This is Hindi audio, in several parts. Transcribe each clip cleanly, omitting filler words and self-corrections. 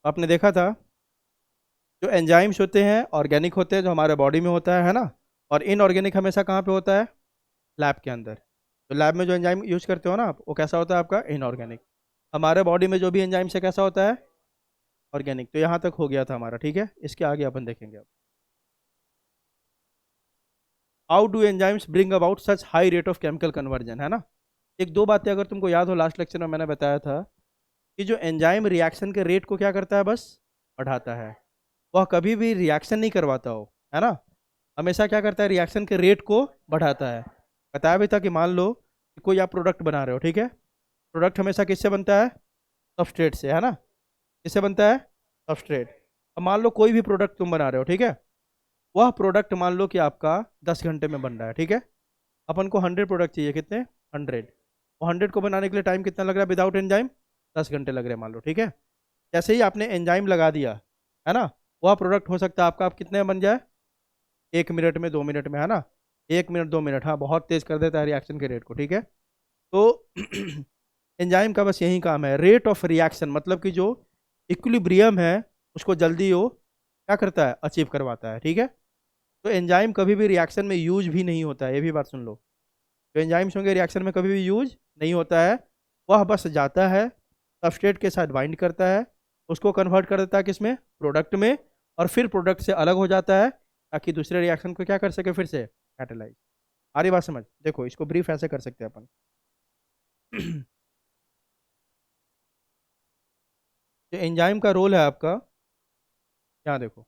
आपने देखा था जो एंजाइम्स होते हैं ऑर्गेनिक होते हैं जो हमारे बॉडी में होता है ना। और इनऑर्गेनिक हमेशा कहाँ पे होता है? लैब के अंदर। तो लैब में जो एंजाइम यूज करते हो ना आप, वो कैसा होता है आपका? इनऑर्गेनिक। हमारे बॉडी में जो भी एंजाइम से कैसा होता है? ऑर्गेनिक। तो यहाँ तक हो गया था हमारा, ठीक है। इसके आगे अपन देखेंगे अब। How do enzymes bring about such high rate of chemical conversion, है ना। एक दो बातें अगर तुमको याद हो, लास्ट लेक्चर में मैंने बताया था कि जो एंजाइम रिएक्शन के रेट को क्या करता है? बस बढ़ाता है। वह कभी भी रिएक्शन नहीं करवाता हो, है ना। हमेशा क्या करता है? रिएक्शन के रेट को बढ़ाता है। बताया भी था कि मान लो कि कोई आप प्रोडक्ट बना रहे हो, ठीक है। प्रोडक्ट हमेशा किससे बनता है? सबस्ट्रेट से, है ना। किससे बनता है? सबस्ट्रेट। अब मान लो कोई भी प्रोडक्ट तुम बना रहे हो, ठीक है। वह प्रोडक्ट मान लो कि आपका 10 घंटे में बन रहा है, ठीक है। अपन को 100 प्रोडक्ट चाहिए, कितने? 100। और 100 को बनाने के लिए टाइम कितना लग रहा है विदाउट एंजाइम? 10 घंटे लग रहे हैं मान लो, ठीक है। जैसे ही आपने एंजाइम लगा दिया, है ना, वह प्रोडक्ट हो सकता है आपका आप कितने में बन जाए? 1 मिनट में, 2 मिनट में, है ना। 1 मिनट 2 मिनट, हाँ, बहुत तेज कर देता है रिएक्शन के रेट को, ठीक है। तो एंजाइम का बस यही काम है, रेट ऑफ रिएक्शन, मतलब कि जो इक्विलिब्रियम है उसको जल्दी वो क्या करता है? अचीव करवाता है, ठीक है। तो एंजाइम कभी भी रिएक्शन में यूज भी नहीं होता है, ये भी बात सुन लो। जो एंजाइम्स होंगे रिएक्शन में कभी भी यूज नहीं होता है। वह बस जाता है, सबस्ट्रेट के साथ बाइंड करता है, उसको कन्वर्ट कर देता है किसमें? प्रोडक्ट में। और फिर प्रोडक्ट से अलग हो जाता है ताकि दूसरे रिएक्शन को क्या कर सके? फिर से कैटेलाइज। आ रही बात समझ? देखो इसको ब्रीफ ऐसे कर सकते हैं अपन। जो एंजाइम का रोल है आपका, यहाँ देखो।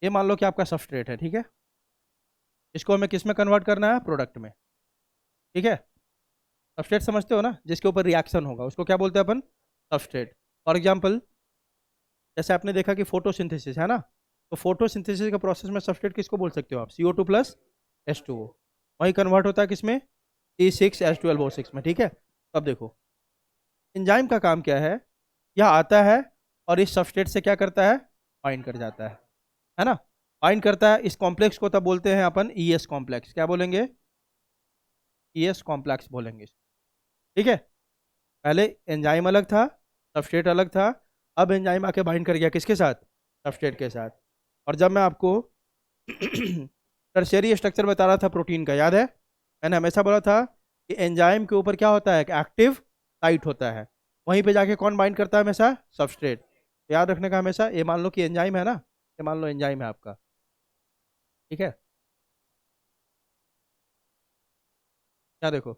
ये मान लो कि आपका सबस्ट्रेट है, ठीक है। इसको हमें किस में कन्वर्ट करना है? प्रोडक्ट में, ठीक है। सबस्ट्रेट समझते हो ना, जिसके ऊपर रिएक्शन होगा उसको क्या बोलते हैं अपन? सबस्ट्रेट। फॉर एग्जाम्पल, जैसे आपने देखा कि फोटोसिंथेसिस, है ना। तो फोटोसिंथेसिस के प्रोसेस में सबस्ट्रेट किसको बोल सकते हो आप? CO2 + H2O। वही कन्वर्ट होता है किसमें? C6H12O6 में, ठीक है। अब देखो एंजाइम का काम क्या है। यह आता है और इस सबस्ट्रेट से क्या करता है? बाइंड कर जाता है ना। बाइंड करता है, इस कॉम्प्लेक्स को तब बोलते हैं अपन ES कॉम्प्लेक्स। क्या बोलेंगे? ES कॉम्प्लेक्स बोलेंगे, ठीक है। पहले एंजाइम अलग था, सबस्ट्रेट अलग था। अब एंजाइम आके बाइंड कर गया किसके साथ? सबस्ट्रेट के साथ। और जब मैं आपको टर्शियरी स्ट्रक्चर बता रहा था प्रोटीन का, याद है? मैंने हमेशा बोला था कि एंजाइम के ऊपर क्या होता है? एक्टिव साइट होता है। वहीं पे जाके कौन बाइंड करता है हमेशा? सबस्ट्रेट। तो याद रखने का हमेशा, ये मान लो कि एंजाइम है ना, ये मान लो एंजाइम है आपका, ठीक है। क्या देखो,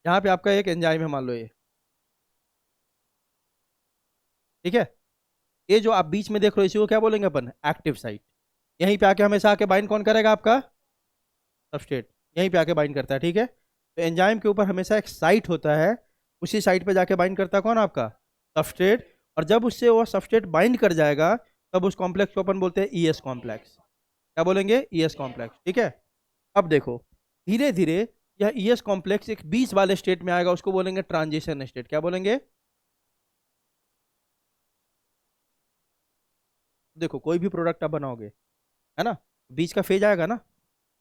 यहाँ पे आपका एक एंजाइम है मान लो ये, ठीक है। ये जो आप बीच में देख रहे हो इसी को क्या बोलेंगे अपन? Active site. यहीं पे आके हमेशा आके बाइंड कौन करेगा आपका? सबस्ट्रेट। यहीं पे आके बाइंड करता है, ठीक है। तो एंजाइम के ऊपर हमेशा एक साइट होता है, उसी साइट पे जाके बाइंड करता है कौन? आपका सबस्ट्रेट। और जब उससे वो सबस्ट्रेट बाइंड कर जाएगा तब उस कॉम्प्लेक्स को अपन बोलते हैं ES कॉम्प्लेक्स। क्या बोलेंगे? ES कॉम्प्लेक्स, ठीक है। अब देखो धीरे धीरे यह ES कॉम्प्लेक्स एक बीच वाले स्टेट में आएगा, उसको बोलेंगे ट्रांजिशन स्टेट। क्या बोलेंगे? देखो कोई भी प्रोडक्ट आप बनाओगे, है ना, बीच का फेज आएगा ना।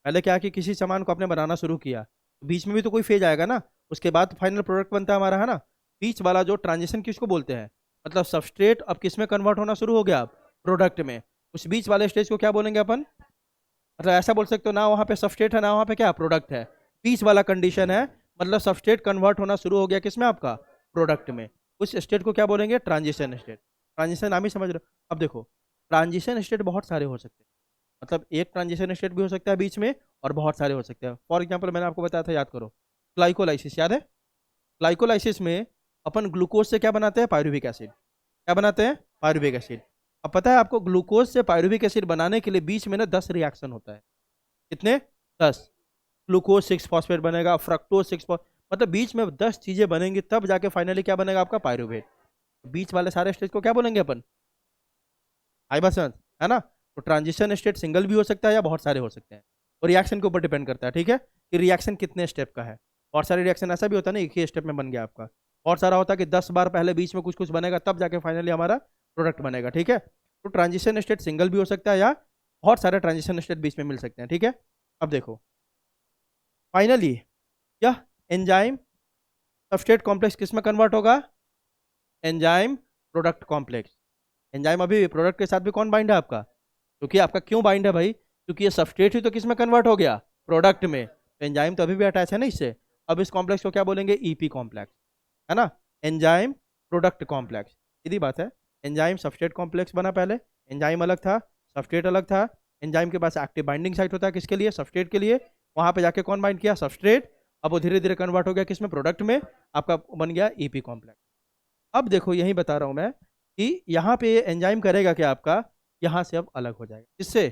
पहले क्या कि किसी सामान को आपने बनाना शुरू किया, तो बीच में भी तो कोई फेज आएगा ना। उसके बाद फाइनल प्रोडक्ट बनता है हमारा, है ना। बीच वाला जो ट्रांजिशन किसको बोलते हैं? मतलब सबस्ट्रेट अब किस में कन्वर्ट होना शुरू हो गया? अब प्रोडक्ट में। उस बीच वाले स्टेज को क्या बोलेंगे अपन? मतलब ऐसा बोल सकते हो ना, वहाँ पे सबस्ट्रेट है ना वहाँ पे क्या प्रोडक्ट है। बीच वाला कंडीशन है, मतलब सबस्ट्रेट कन्वर्ट होना शुरू हो गया किसमें? आपका प्रोडक्ट में। उस स्टेट को क्या बोलेंगे? Transition state. ट्रांजिशन नाम ही समझ रहे हो। अब देखो ट्रांजिशन स्टेट बहुत सारे हो सकते हैं। मतलब एक ट्रांजिशन स्टेट भी हो सकता है बीच में, और बहुत सारे हो सकते हैं। फॉर एग्जाम्पल मैंने आपको बताया था, याद करो, ग्लाइकोलाइसिस, याद है? ग्लाइकोलाइसिस में अपन ग्लूकोज से क्या बनाते हैं? Pyruvic acid. क्या बनाते हैं? Pyruvic acid. अब पता है आपको ग्लूकोज से पायरुविक एसिड बनाने के लिए बीच में ना 10 रिएक्शन होता है। कितने? 10। ग्लूकोज 6 फॉस्फेट बनेगा, फ्रक्टोज 6, मतलब बीच में 10 चीजें बनेंगी तब जाके फाइनली क्या बनेगा आपका? पायरुवेट। बीच वाले सारे स्टेज को क्या बोलेंगे अपन? आई बात समझ, है ना। तो ट्रांजिशन स्टेट सिंगल भी हो सकता है या बहुत सारे हो सकते हैं, और रिएक्शन के ऊपर डिपेंड करता है, ठीक है, कि रिएक्शन कितने स्टेप का है। बहुत सारे रिएक्शन ऐसा भी होता है ना, एक ही स्टेप में बन गया आपका। बहुत सारा होता है कि 10 बार पहले बीच में कुछ कुछ बनेगा तब जाके फाइनली हमारा प्रोडक्ट बनेगा, ठीक है। तो ट्रांजिशन स्टेट सिंगल भी हो सकता है या बहुत सारे ट्रांजिशन स्टेट बीच में मिल सकते हैं, ठीक है। अब देखो फाइनली यह एंजाइम सबस्ट्रेट कॉम्प्लेक्स किस में कन्वर्ट होगा? Enzyme product complex. एंजाइम अभी प्रोडक्ट के साथ भी कौन बाइंड है आपका? क्योंकि आपका क्यों बाइंड है भाई? क्योंकि ये सबस्ट्रेट ही तो किस में कन्वर्ट हो गया? प्रोडक्ट में। तो एंजाइम तो अभी भी अटैच है ना इससे। अब इस कॉम्प्लेक्स को क्या बोलेंगे? ईपी कॉम्प्लेक्स, है ना? एंजाइम प्रोडक्ट कॉम्प्लेक्स, सीधी बात है। एंजाइम सबस्ट्रेट कॉम्प्लेक्स बना पहले, एंजाइम अलग था, सबस्ट्रेट अलग था। एंजाइम के पास एक्टिव बाइंडिंग साइट होता है किसके लिए? सबस्ट्रेट के लिए। वहां पे जाके कौन बाइंड किया? सबस्ट्रेट। अब वो धीरे धीरे कन्वर्ट हो गया किसमें? प्रोडक्ट में। आपका बन गया ईपी कॉम्प्लेक्स। अब देखो यही बता रहा हूं मैं कि यहाँ पे एंजाइम करेगा क्या आपका? यहाँ से अब अलग हो जाएगा, किससे?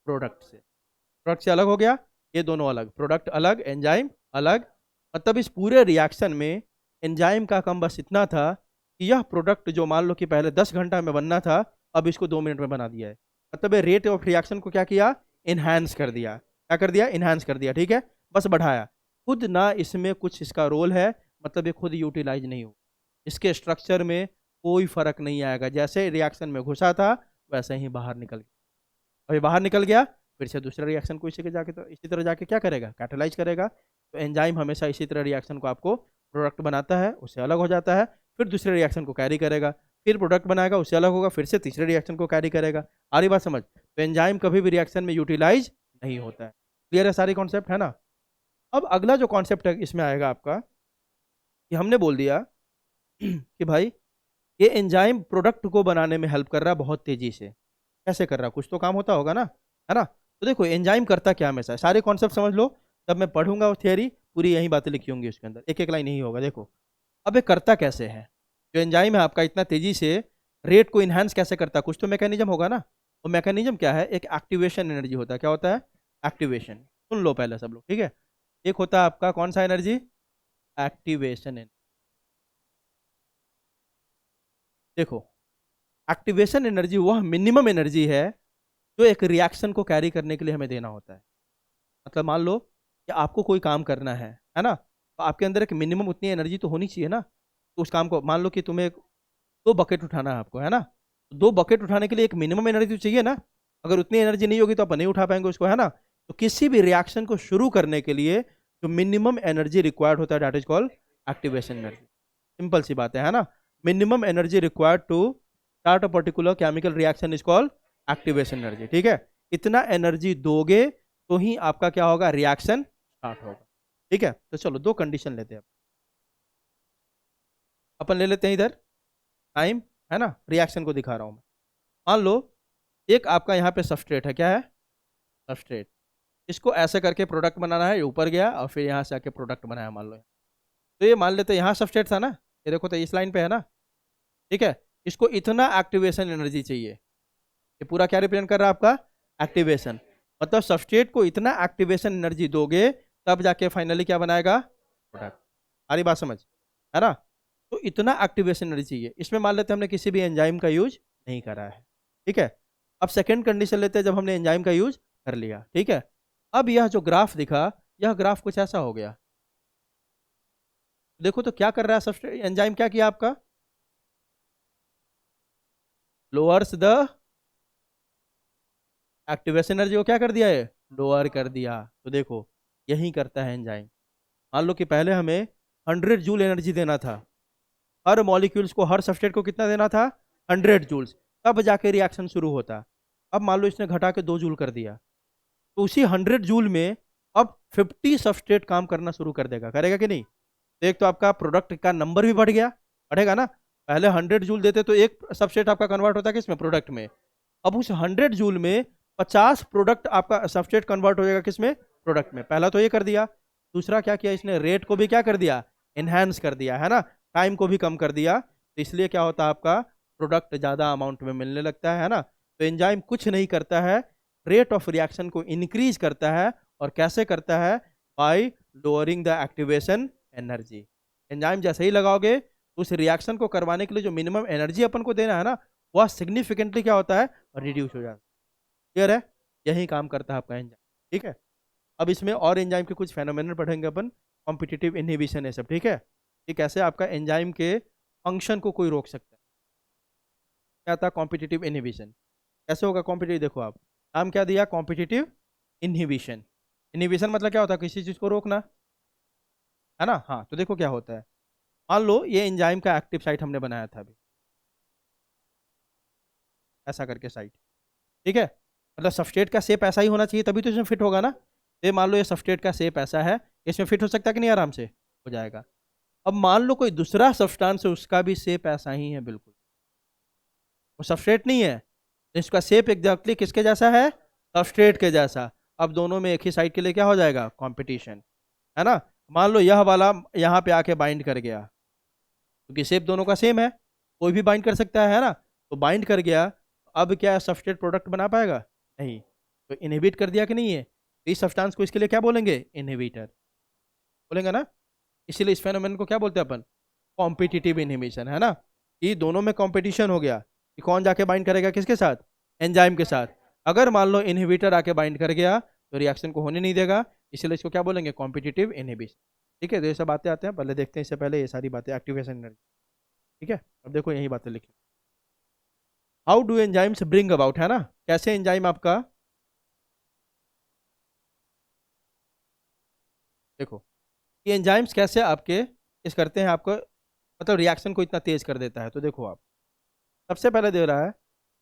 प्रोडक्ट से। प्रोडक्ट से अलग हो गया, ये दोनों अलग, प्रोडक्ट अलग एंजाइम अलग। मतलब इस पूरे रिएक्शन में एंजाइम का काम बस इतना था कि यह प्रोडक्ट जो मान लो कि पहले 10 घंटा में बनना था, अब इसको 2 मिनट में बना दिया है। मतलब ये रेट ऑफ रिएक्शन को क्या किया? इन्हांस कर दिया। क्या कर दिया? इन्हांस कर दिया, ठीक है। बस बढ़ाया, खुद ना इसमें कुछ इसका रोल है, मतलब ये खुद यूटिलाइज नहीं हो। इसके स्ट्रक्चर में कोई फर्क नहीं आएगा, जैसे रिएक्शन में घुसा था वैसे ही बाहर निकल गया। अभी बाहर निकल गया, फिर से दूसरा रिएक्शन को इसी के जाके तो इसी तरह जाके क्या करेगा? कैटालाइज करेगा। तो एंजाइम हमेशा इसी तरह रिएक्शन को आपको प्रोडक्ट बनाता है, उससे अलग हो जाता है, फिर दूसरे रिएक्शन को कैरी करेगा, फिर प्रोडक्ट बनाएगा, उससे अलग होगा, फिर से तीसरे रिएक्शन को कैरी करेगा। आ रही बात समझ? तो एंजाइम कभी भी रिएक्शन में यूटिलाइज नहीं होता है। क्लियर है सारी कॉन्सेप्ट, है ना? अब अगला जो कॉन्सेप्ट है इसमें आएगा आपका कि हमने बोल दिया कि भाई ये एंजाइम प्रोडक्ट को बनाने में हेल्प कर रहा है बहुत तेजी से। कैसे कर रहा है? कुछ तो काम होता होगा ना, है ना? तो देखो एंजाइम करता क्या हमेशा, सारे कॉन्सेप्ट समझ लो। जब मैं पढ़ूंगा वो थियरी, पूरी यही बातें लिखी होंगी उसके अंदर, एक एक लाइन नहीं होगा। देखो अब ये करता कैसे है? जो एंजाइम है आपका इतना तेजी से रेट को इन्हांस कैसे करता है? कुछ तो मैकेनिज्म होगा ना। वो मैकेनिज्म क्या है? एक एक्टिवेशन एनर्जी होता है। क्या होता है? एक्टिवेशन। सुन लो पहले सब लोग, ठीक है। एक होता है आपका कौन सा एनर्जी? एक्टिवेशन। देखो एक्टिवेशन एनर्जी वह मिनिमम एनर्जी है जो एक रिएक्शन को कैरी करने के लिए हमें देना होता है। मतलब मान लो कि आपको कोई काम करना है ना? तो आपके अंदर एक मिनिमम उतनी एनर्जी तो होनी चाहिए ना। तो उस काम को मान लो कि तुम्हें 2 बकेट उठाना है आपको, है ना? तो 2 बकेट उठाने के लिए एक मिनिमम एनर्जी तो चाहिए ना। अगर उतनी एनर्जी नहीं होगी तो आप नहीं उठा पाएंगे उसको, है ना? तो किसी भी रिएक्शन को शुरू करने के लिए जो मिनिमम एनर्जी रिक्वायर्ड होता है that is called activation energy. Simple सी बात है ना? Minimum energy required to start a particular chemical reaction is called activation energy, ठीक है। इतना एनर्जी दोगे तो ही आपका क्या होगा? रिएक्शन स्टार्ट होगा, ठीक है। तो चलो दो कंडीशन लेते हैं अपन ले लेते हैं इधर टाइम, है ना? रिएक्शन को दिखा रहा हूं मैं। मान लो एक आपका यहाँ पे सबस्ट्रेट है, क्या है? सबस्ट्रेट। इसको ऐसे करके प्रोडक्ट बनाना है, ये ऊपर गया और फिर यहाँ से आके प्रोडक्ट बनाया मान लो। तो ये मान लेते हैं यहाँ सबस्ट्रेट था ना, ये देखो तो इस लाइन पे है ना, ठीक है। इसको इतना एक्टिवेशन एनर्जी चाहिए। ये पूरा क्या रिप्रेजेंट कर रहा है आपका? एक्टिवेशन। मतलब सबस्ट्रेट को इतना एक्टिवेशन एनर्जी दोगे तब जाके फाइनली क्या बनाएगा? प्रोडक्ट। सारी बात समझ, है ना? तो इतना एक्टिवेशन एनर्जी चाहिए। इसमें मान लेते हैं हमने किसी भी एंजाइम का यूज नहीं करा है, ठीक है। अब सेकेंड कंडीशन लेते हैं, जब हमने एंजाइम का यूज कर लिया, ठीक है। अब यह जो ग्राफ दिखा, यह ग्राफ कुछ ऐसा हो गया। देखो तो क्या कर रहा है सबस्ट्रेट एंजाइम, क्या किया आपका? लोअर्स द एक्टिवेशन एनर्जी को क्या कर दिया है? लोअर कर दिया। तो देखो यही करता है एंजाइम। मान लो कि पहले हमें 100 जूल एनर्जी देना था, हर मॉलिक्यूल्स को, हर सबस्ट्रेट को कितना देना था? 100 जूल्स। तब जाके रिएक्शन शुरू होता। अब मान लो इसने घटा के 2 जूल कर दिया, तो उसी 100 जूल में अब 50 सबस्ट्रेट काम करना शुरू कर देगा, करेगा कि नहीं? तो एक तो आपका प्रोडक्ट का नंबर भी बढ़ गया, बढ़ेगा ना। पहले 100 जूल देते तो एक सबस्ट्रेट आपका कन्वर्ट होता है किसमें? प्रोडक्ट में। अब उस 100 जूल में 50 प्रोडक्ट आपका सबस्ट्रेट कन्वर्ट हो जाएगा किसमें? प्रोडक्ट में। पहला तो ये कर दिया। दूसरा क्या किया इसने? रेट को भी क्या कर दिया? एनहांस कर दिया, है ना? टाइम को भी कम कर दिया। तो इसलिए क्या होता है आपका? प्रोडक्ट ज़्यादा अमाउंट में मिलने लगता है ना? तो एंजाइम कुछ नहीं करता है, रेट ऑफ रिएक्शन को इंक्रीज करता है। और कैसे करता है? Bye lowering the activation energy. Enzyme जैसे ही लगाओगे उस रिएक्शन को करवाने के लिए जो मिनिमम एनर्जी अपन को देना है ना, वह सिग्निफिकेंटली क्या होता है? रिड्यूस हो जाता है। क्लियर है? यही काम करता है आपका एंजाइम, ठीक है। अब इसमें और एंजाइम के कुछ फेनोमेनन पढ़ेंगे अपन, कॉम्पिटिटिव इनहिबिशन है सब, ठीक है। कि कैसे आपका एंजाइम के फंक्शन को कोई रोक सकता है। क्या था कॉम्पिटिटिव इनहिबिशन? कैसे होगा कॉम्पिटिटिव? देखो आप नाम क्या दिया? Competitive inhibition. इनहिबिशन मतलब क्या होता है? किसी चीज़ को रोकना। है ना। हाँ, तो देखो क्या होता है। मान लो ये एंजाइम का एक्टिव साइट हमने बनाया था अभी, ऐसा करके साइट, ठीक है। मतलब सबस्ट्रेट का शेप ऐसा ही होना चाहिए तभी तो इसमें फिट होगा ना। तो ये मान लो ये सबस्ट्रेट का शेप ऐसा है, इसमें फिट हो सकता है कि नहीं, आराम से हो जाएगा। अब मान लो कोई दूसरा सब्सटेंस है, उसका भी शेप ऐसा ही है बिल्कुल, वो सबस्ट्रेट नहीं है, तो इसका शेप एग्जैक्टली किसके जैसा है, सबस्ट्रेट के जैसा। अब दोनों में एक ही साइड के लिए क्या हो जाएगा, कंपटीशन, है ना। मान लो यह वाला यहाँ पे आके बाइंड कर गया, क्योंकि शेप दोनों का सेम है, कोई भी बाइंड कर सकता है ना। तो बाइंड कर गया, अब क्या सबस्ट्रेट प्रोडक्ट बना पाएगा, नहीं। तो इनहिबिट कर दिया कि नहीं है, तो इस सब्सटेंस को इसके लिए क्या बोलेंगे, इनहिबिटर बोलेंगे ना। इसीलिए इस फेनोमेन को क्या बोलते हैं अपन, कॉम्पिटिटिव इनहिबिशन, है ना। कि दोनों में कंपटीशन हो गया कि कौन जाके बाइंड करेगा किसके साथ, एंजाइम के साथ। अगर मान लो इनहिबिटर आके बाइंड कर गया तो रिएक्शन को होने नहीं देगा, इसलिए इसको क्या बोलेंगे, कॉम्पिटिटिव इनहिबिशन। ठीक है, तो ये सब बातें आते हैं, पहले देखते हैं इससे पहले ये सारी बातें, एक्टिवेशन एनर्जी। ठीक है, अब देखो यही बातें लिखी। How do enzymes bring about, है ना, कैसे एंजाइम आपका, देखो ये एंजाइम्स कैसे आपके इस करते हैं आपको, मतलब रिएक्शन को इतना तेज कर देता है। तो देखो आप, सबसे पहले दे रहा है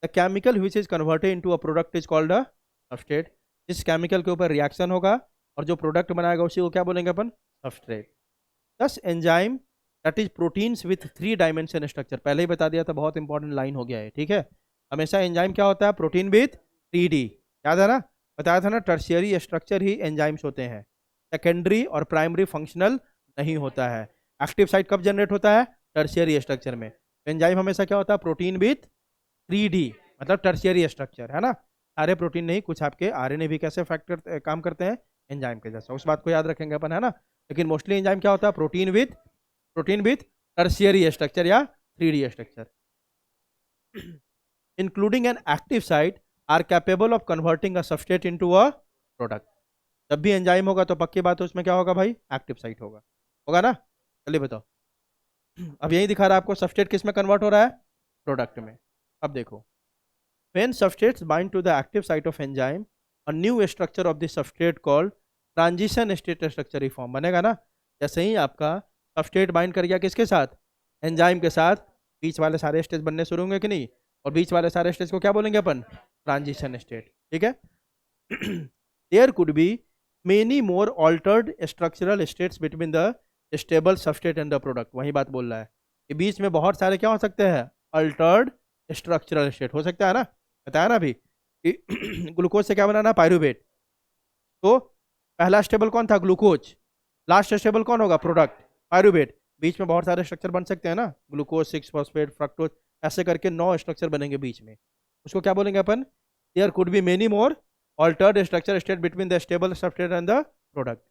the chemical which is converted into a product is called a substrate. जिस केमिकल के ऊपर रिएक्शन होगा और जो प्रोडक्ट बनाएगा उसी को क्या बोलेंगे अपन, सबस्ट्रेट। दस enzyme that is proteins with 3 dimension structure, पहले ही बता दिया था, बहुत इंपॉर्टेंट लाइन हो गया है, ठीक है। हमेशा एंजाइम क्या होता है, प्रोटीन विथ 3D, याद है ना, बताया था ना। टर्शियरी स्ट्रक्चर ही एंजाइम्स होते हैं, सेकेंडरी और प्राइमरी फंक्शनल नहीं होता है। एक्टिव साइट कब जनरेट होता है, टर्शियरी स्ट्रक्चर में। एंजाइम हमेशा क्या होता है, प्रोटीन विथ 3D, मतलब टर्शियरी स्ट्रक्चर, है ना। सारे प्रोटीन नहीं, कुछ आपके आरएनए भी कैसे फैक्टर काम करते हैं, एंजाइम के जैसा, उस बात को याद रखेंगे अपन, है ना। लेकिन मोस्टली एंजाइम क्या होता है, प्रोटीन विथ टर्शियरी स्ट्रक्चर या 3D structure, including an active site, are capable of converting a substrate into a product. जब भी एंजाइम होगा तो पक्की बात है उसमें क्या होगा भाई, एक्टिव साइट होगा, होगा ना। चलिए बताओ, अब यही दिखा रहा है आपको सबस्ट्रेट किस में कन्वर्ट हो रहा है, प्रोडक्ट में। अब देखो, when substrates bind to the active site of enzyme, a new structure of the substrate called transition state structure he form बनेगा ना। जैसे ही आपका सबस्ट्रेट बाइंड कर गया किसके साथ, एंजाइम के साथ, बीच वाले सारे स्टेज बनने शुरू होंगे कि नहीं, और बीच वाले सारे स्टेज को क्या बोलेंगे अपन, ट्रांजिशन स्टेट, ठीक है। There could be many more altered structural states between the stable substrate and the product, वही बात बोल रहा है कि बीच में बहुत सारे क्या हो सकते हैं, अल्टर्ड स्ट्रक्चरल स्टेट हो सकता है ना। बताया ना अभी कि ग्लूकोज से क्या बनाना, पायरुवेट। तो पहला स्टेबल कौन था, ग्लूकोज, लास्ट स्टेबल कौन होगा, प्रोडक्ट, पायरुवेट। बीच में बहुत सारे स्ट्रक्चर बन सकते हैं ना, ग्लूकोज 6 फॉस्फेट फ्रक्टोज, ऐसे करके 9 स्ट्रक्चर बनेंगे बीच में, उसको क्या बोलेंगे अपन, there could be many more altered structure state between the stable substrate and the product.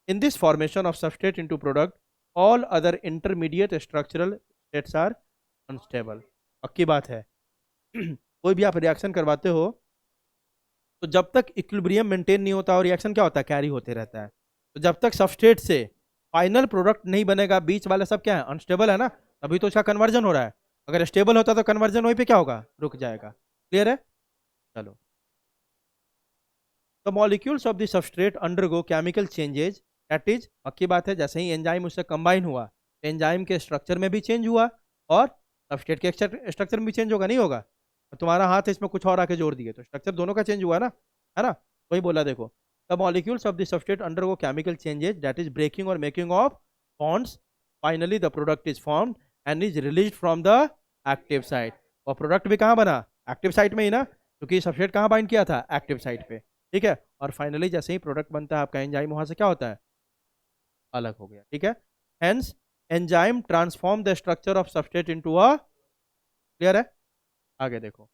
In this formation of substrate into product, all other intermediate structural states are unstable. पक्की बात है। कोई भी आप रिएक्शन करवाते हो तो जब तक इक्विलिब्रियम मेंटेन नहीं होता और रिएक्शन क्या होता है, कैरी होते रहता है। तो जब तक सबस्ट्रेट से फाइनल प्रोडक्ट नहीं बनेगा, बीच वाले सब क्या है, अनस्टेबल है ना, तभी तो इसका कन्वर्जन हो रहा है। अगर स्टेबल होता तो कन्वर्जन वहीं पे क्या होगा, रुक जाएगा। क्लियर है, चलो। The molecules of the substrate undergo chemical changes, that is, पक्की बात है, जैसे ही एंजाइम उससे कंबाइन हुआ, एंजाइम के स्ट्रक्चर में भी चेंज हुआ और सबस्ट्रेट के स्ट्रक्चर में भी चेंज होगा, नहीं होगा। तुम्हारा हाथ है इसमें कुछ और आके जोड़ दिए तो स्ट्रक्चर दोनों का चेंज हुआ ना, है ना। वही बोला देखो, the molecules of the substrate undergo chemical changes, that is breaking और making of bonds, finally the product is formed and is released from the active site. और प्रोडक्ट भी कहाँ बना, एक्टिव साइट में ही ना, क्योंकि सबस्ट्रेट कहाँ बाइंड किया था, एक्टिव साइट पे, ठीक है। और फाइनली जैसे ही प्रोडक्ट बनता है आपका एंजाइम, वहां से क्या होता है, अलग हो गया, ठीक है। Hence enzyme transform the structure of substrate into a, clear है। आगे देखो,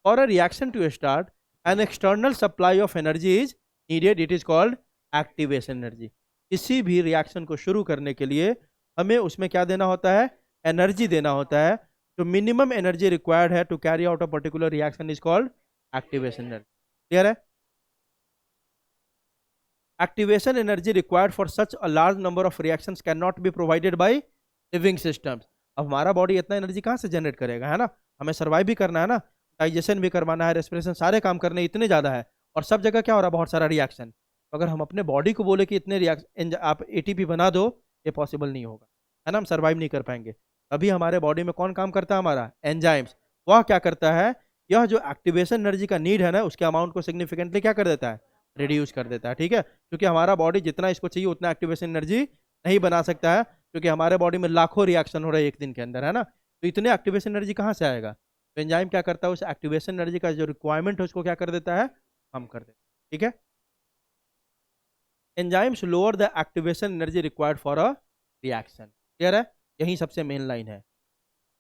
for a reaction to start an external supply of energy is needed, it is called activation energy. किसी भी रिएक्शन को शुरू करने के लिए हमें उसमें क्या देना होता है, एनर्जी देना होता है। जो मिनिमम एनर्जी रिक्वायर्ड है to carry out a particular reaction is called activation energy, clear है। Activation energy required for such a large number of reactions cannot be provided by living systems. अब हमारा बॉडी इतना एनर्जी कहाँ से जनरेट करेगा, है ना। हमें सर्वाइव भी करना है ना, डाइजेशन भी करवाना है, रेस्पिरेशन, सारे काम करने इतने ज़्यादा है, और सब जगह क्या हो रहा है, बहुत सारा रिएक्शन। तो अगर हम अपने बॉडी को बोले कि इतने रिएक्शन आप एटीपी बना दो, ये पॉसिबल नहीं होगा, है ना, हम सर्वाइव नहीं कर पाएंगे। अभी हमारे बॉडी में कौन काम करता है, हमारा एंजाइम्स। वह क्या करता है, यह जो एक्टिवेशन एनर्जी का नीड है ना, उसके अमाउंट को सिग्निफिकेंटली क्या कर देता है, रिड्यूस कर देता है, ठीक है। क्योंकि हमारा बॉडी जितना इसको चाहिए उतना एक्टिवेशन एनर्जी नहीं बना सकता है, क्योंकि हमारे बॉडी में लाखों रिएक्शन हो रहे हैं एक दिन के अंदर, है ना। तो इतने एक्टिवेशन एनर्जी कहाँ से आएगा, तो एंजाइम क्या करता है, उस एक्टिवेशन एनर्जी का जो रिक्वायरमेंट है उसको क्या कर देता है, कम कर देता है, ठीक है। Enzymes lower the activation energy required for a reaction, clear है। यही सबसे मेन लाइन है।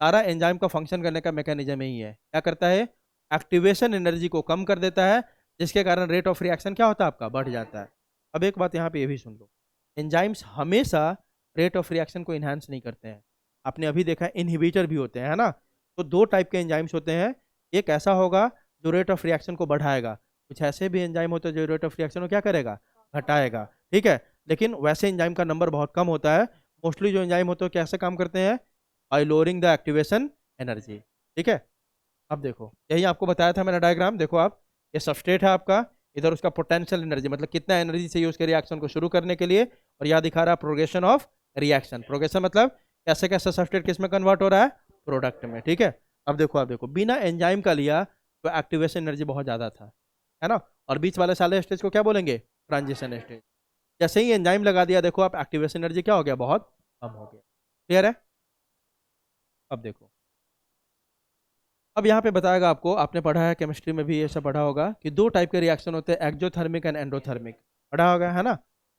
सारा एंजाइम का फंक्शन करने का मैकेनिज्म यही है, क्या करता है, एक्टिवेशन एनर्जी को कम कर देता है, जिसके कारण रेट ऑफ रिएक्शन क्या होता है आपका, बढ़ जाता है। अब एक बात यहाँ पे ये भी सुन लो, एंजाइम्स हमेशा रेट ऑफ रिएक्शन को इन्हांस नहीं करते हैं। आपने अभी देखा इनहिबिटर भी होते हैं, है ना। तो दो टाइप के एंजाइम्स होते हैं, एक ऐसा होगा जो रेट ऑफ रिएक्शन को बढ़ाएगा, कुछ ऐसे भी एंजाइम होते हैं जो रेट ऑफ रिएक्शन को क्या करेगा, घटाएगा, ठीक है। लेकिन वैसे एंजाइम का नंबर बहुत कम होता है। मोस्टली जो एंजाइम होते हैं कैसे काम करते हैं, bye lowering the activation energy, ठीक है। अब देखो यही आपको बताया था मैंने डायग्राम, देखो आप, ये सबस्ट्रेट है आपका, इधर उसका पोटेंशियल एनर्जी मतलब कितना एनर्जी चाहिए उसके रिएक्शन को शुरू करने के लिए, और यहाँ दिखा रहा है प्रोग्रेशन ऑफ रिएक्शन। प्रोग्रेशन मतलब कैसे कैसे सबस्ट्रेट किस में कन्वर्ट हो रहा है, प्रोडक्ट में, ठीक है। अब देखो, आप देखो बिना एंजाइम का लिया तो एक्टिवेशन एनर्जी बहुत ज़्यादा था, है ना। और बीच वाले साले स्टेज को क्या बोलेंगे, ट्रांजिशन स्टेज। जैसे ही एंजाइम लगा दिया, देखो आप, एक्टिवेशन एनर्जी क्या हो गया, बहुत कम हो गया, क्लियर है। अब देखो, अब यहाँ पे बताएगा आपको, आपने पढ़ा है केमिस्ट्री में भी ये सब पढ़ा होगा कि दो टाइप के रिएक्शन होते हैं, एक्जोथर्मिक एंड एंडोथर्मिक, पढ़ा होगा, है ना।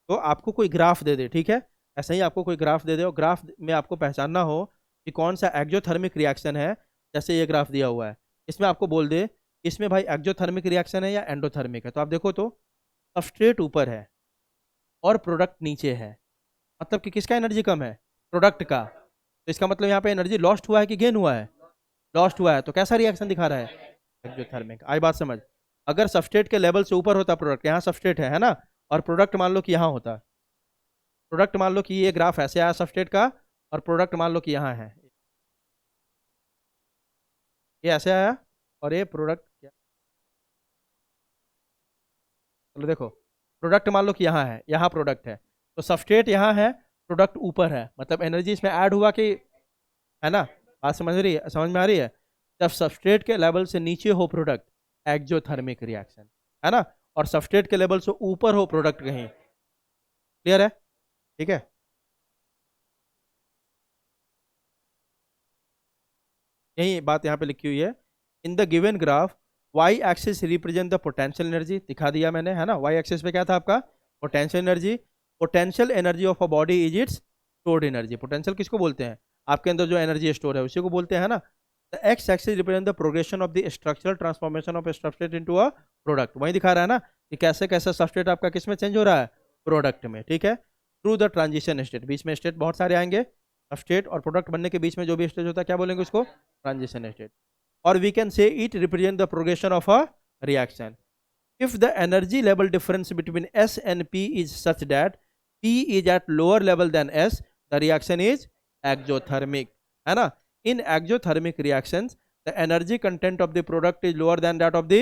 तो आपको कोई ग्राफ दे दे, ठीक है, ऐसे ही आपको कोई ग्राफ दे दे और ग्राफ में आपको पहचानना हो कि कौन सा एक्जोथर्मिक रिएक्शन है। जैसे ये ग्राफ दिया हुआ है, इसमें आपको बोल दे इसमें भाई एक्जोथर्मिक रिएक्शन है या एंडोथर्मिक है, तो आप देखो तो सबस्ट्रेट ऊपर है और प्रोडक्ट नीचे है, मतलब कि किसका एनर्जी कम है, प्रोडक्ट का। तो इसका मतलब यहाँ पे एनर्जी लॉस्ट हुआ है कि गेन हुआ है, लॉस्ट हुआ है। तो कैसा रिएक्शन दिखा रहा है, एक्जोथर्मिक। आई बात समझ। अगर सबस्ट्रेट के लेवल से ऊपर होता प्रोडक्ट, यहाँ सबस्ट्रेट है ना, और प्रोडक्ट मान लो कि यहाँ होता, प्रोडक्ट मान लो कि ये ग्राफ ऐसे आया सबस्ट्रेट का, और प्रोडक्ट मान लो कि यहाँ है, ये ऐसे आया, और ये प्रोडक्ट क्या, चलो देखो, प्रोडक्ट मान लो कि यहाँ है, यहाँ प्रोडक्ट है, तो सबस्ट्रेट यहाँ है, प्रोडक्ट ऊपर है, मतलब एनर्जी इसमें ऐड हुआ कि, है ना। बात समझ रही है, समझ में आ रही है। जब सबस्ट्रेट के लेवल से नीचे हो प्रोडक्ट, एक्जोथर्मिक रिएक्शन, है ना। और सबस्ट्रेट के लेवल से ऊपर हो प्रोडक्ट कहीं, क्लियर है, ठीक है। यही बात यहाँ पे लिखी हुई है, in the given graph Y axis represent the potential energy, दिखा दिया मैंने, है ना। वाई एक्सिस पे क्या था आपका, potential energy. Potential energy of a body is it's stored energy. Potential किसको बोलते हैं, आपके अंदर जो एनर्जी स्टोर है उसी को बोलते हैं, है ना। The x axis represent the progression of the structural transformation of substrate into a product, वही दिखा रहा है ना, कि कैसे कैसे सबस्ट्रेट आपका किस में चेंज हो रहा है, प्रोडक्ट में, ठीक है। थ्रू द ट्रांजिशन स्टेट, बीच में स्टेट बहुत सारे आएंगे, सबस्ट्रेट और प्रोडक्ट बनने के बीच में जो भी स्टेज होता है क्या बोलेंगे उसको, ट्रांजिशन स्टेट। और we can say it represent the progression of a reaction if the energy level difference between S and P is such that P is at lower level than S, the reaction is exothermic, है ना। In exothermic reactions, the energy content of the product is lower than that of the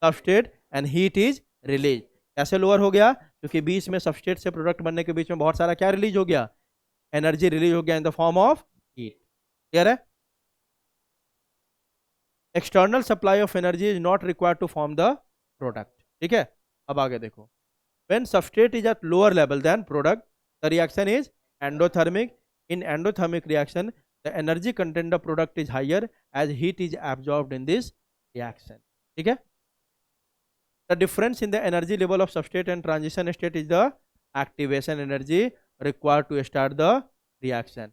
substrate and heat is released. कैसे लोअर हो गया, क्योंकि बीच में सबस्ट्रेट से प्रोडक्ट बनने के बीच में बहुत सारा क्या रिलीज हो गया, एनर्जी रिलीज हो गया in the form of heat, clear है। External supply of energy is not required to form the product, ठीक है। अब आगे देखो, when substrate is at lower level than product, the reaction is endothermic. In endothermic reaction, the energy content of product is higher as heat is absorbed in this reaction, ठीक है। The difference in the energy level of substrate and transition state is the activation energy required to start the reaction.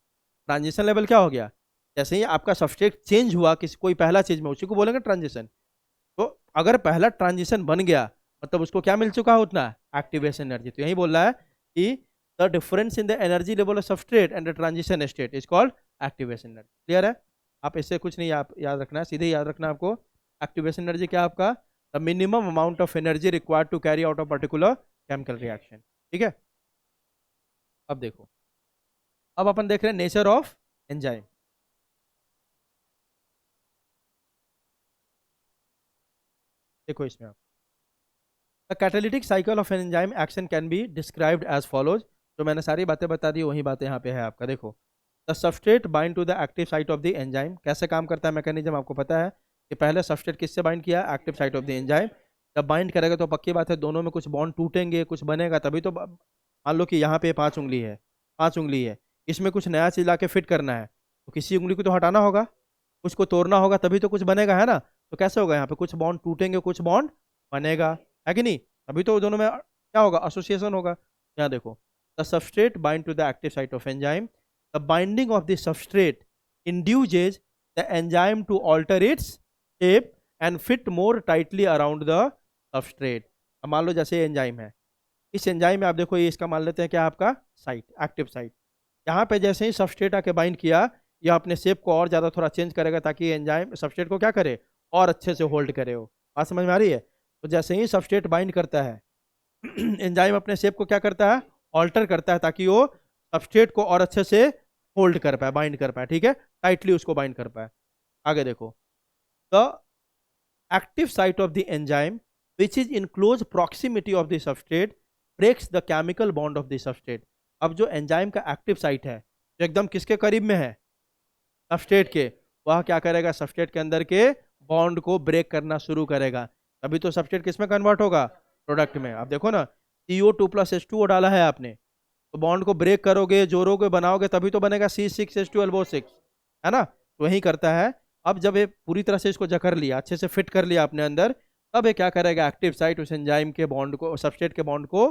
Transition level क्या हो गया, जैसे ही आपका सबस्ट्रेट चेंज हुआ किसी कोई पहला चीज में, उसी को बोलेंगे ट्रांजिशन। तो अगर पहला ट्रांजिशन बन गया मतलब उसको क्या मिल चुका है, उतना एक्टिवेशन एनर्जी। तो यही बोल रहा है कि the difference in the energy level of substrate and the transition state is called activation energy, clear है। आप इससे कुछ नहीं आप याद रखना है, सीधे याद रखना है आपको, एक्टिवेशन एनर्जी क्या आपका, the minimum amount of energy required to carry out a particular chemical reaction, ठीक है। अब देखो, अब अपन देख रहे हैं नेचर ऑफ एंजाइम। देखो इसमें आप, the catalytic cycle of an enzyme action can be described as follows. जो मैंने सारी बातें बता दी वही बातें यहाँ पे है आपका। देखो, the substrate bind to the active site of the enzyme. कैसे काम करता है मैकेनिज्म आपको पता है कि पहले सबस्ट्रेट किससे बाइंड किया, active site of the enzyme. जब बाइंड करेगा तो पक्की बात है दोनों में कुछ बॉन्ड टूटेंगे, कुछ बनेगा, तभी तो मान लो कि यहाँ पे 5 उंगली है, 5 उंगली है, इसमें कुछ नया चीज लाके फिट करना है तो किसी उंगली को तो हटाना होगा, कुछ को तोड़ना होगा, तभी तो कुछ बनेगा, है ना। तो कैसे होगा, यहाँ पे कुछ बॉन्ड टूटेंगे, कुछ बॉन्ड बनेगा, है कि नहीं। तभी तो दोनों में क्या होगा, एसोसिएशन होगा। यहाँ देखो, the substrate bind to the active site of enzyme, the binding of the substrate induces the enzyme to alter its shape and fit more tightly around the substrate। अब मान लो जैसे एंजाइम है, इस एंजाइम में आप देखो ये इसका मान लेते हैं क्या, आपका साइट, एक्टिव साइट। यहाँ पे जैसे ही सबस्ट्रेट आके बाइंड किया, ये अपने शेप को और ज़्यादा थोड़ा चेंज करेगा ताकि एंजाइम सबस्ट्रेट को क्या करे, और अच्छे से होल्ड करे। हो बात समझ में आ रही है। तो जैसे ही सबस्ट्रेट बाइंड करता है एंजाइम अपने शेप को क्या करता है, ऑल्टर करता है, ताकि वो सबस्ट्रेट को और अच्छे से होल्ड कर पाए, बाइंड कर पाए, ठीक है, टाइटली उसको बाइंड कर पाए। आगे देखो, the active site of the enzyme which is in close proximity of the substrate breaks the chemical bond of the substrate. अब जो एंजाइम का एक्टिव साइट है, जो एकदम किसके करीब में है, सबस्ट्रेट के, वह क्या करेगा, सबस्ट्रेट के अंदर के बॉन्ड को ब्रेक करना शुरू करेगा। तभी तो सबस्ट्रेट किस में कन्वर्ट होगा, प्रोडक्ट में। आप देखो ना, CO2+H2O डाला है आपने, तो बॉन्ड को ब्रेक करोगे, जोड़ोगे, बनाओगे, तभी तो बनेगा C6H12O6, है ना। तो वही करता है। अब जब ये पूरी तरह से इसको जकड़ लिया, अच्छे से फिट कर लिया अपने अंदर, तब ये क्या करेगा, एक्टिव साइट उस एंजाइम के बॉन्ड को, सबस्ट्रेट के बॉन्ड को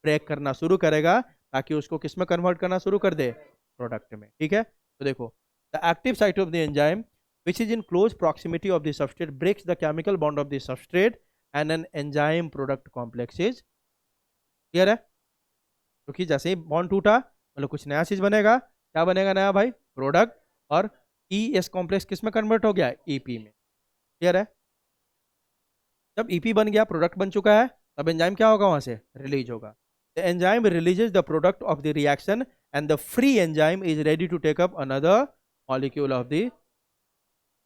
ब्रेक करना शुरू करेगा, ताकि उसको किस में कन्वर्ट करना शुरू कर दे, प्रोडक्ट में, ठीक है। तो देखो, the active site of the enzyme which is in close proximity of the substrate breaks the chemical bond of the substrate and an enzyme product complex is, clear है। क्योंकि जैसे ही बॉन्ड टूटा मतलब कुछ नया चीज बनेगा, क्या बनेगा नया भाई, प्रोडक्ट। और ES कॉम्प्लेक्स किस में कन्वर्ट हो गया, EP में, क्लियर है। जब EP बन गया, प्रोडक्ट बन चुका है, तब एंजाइम क्या होगा, वहां से रिलीज होगा। The enzyme releases the product of the reaction and the free enzyme is ready to take up another molecule of the,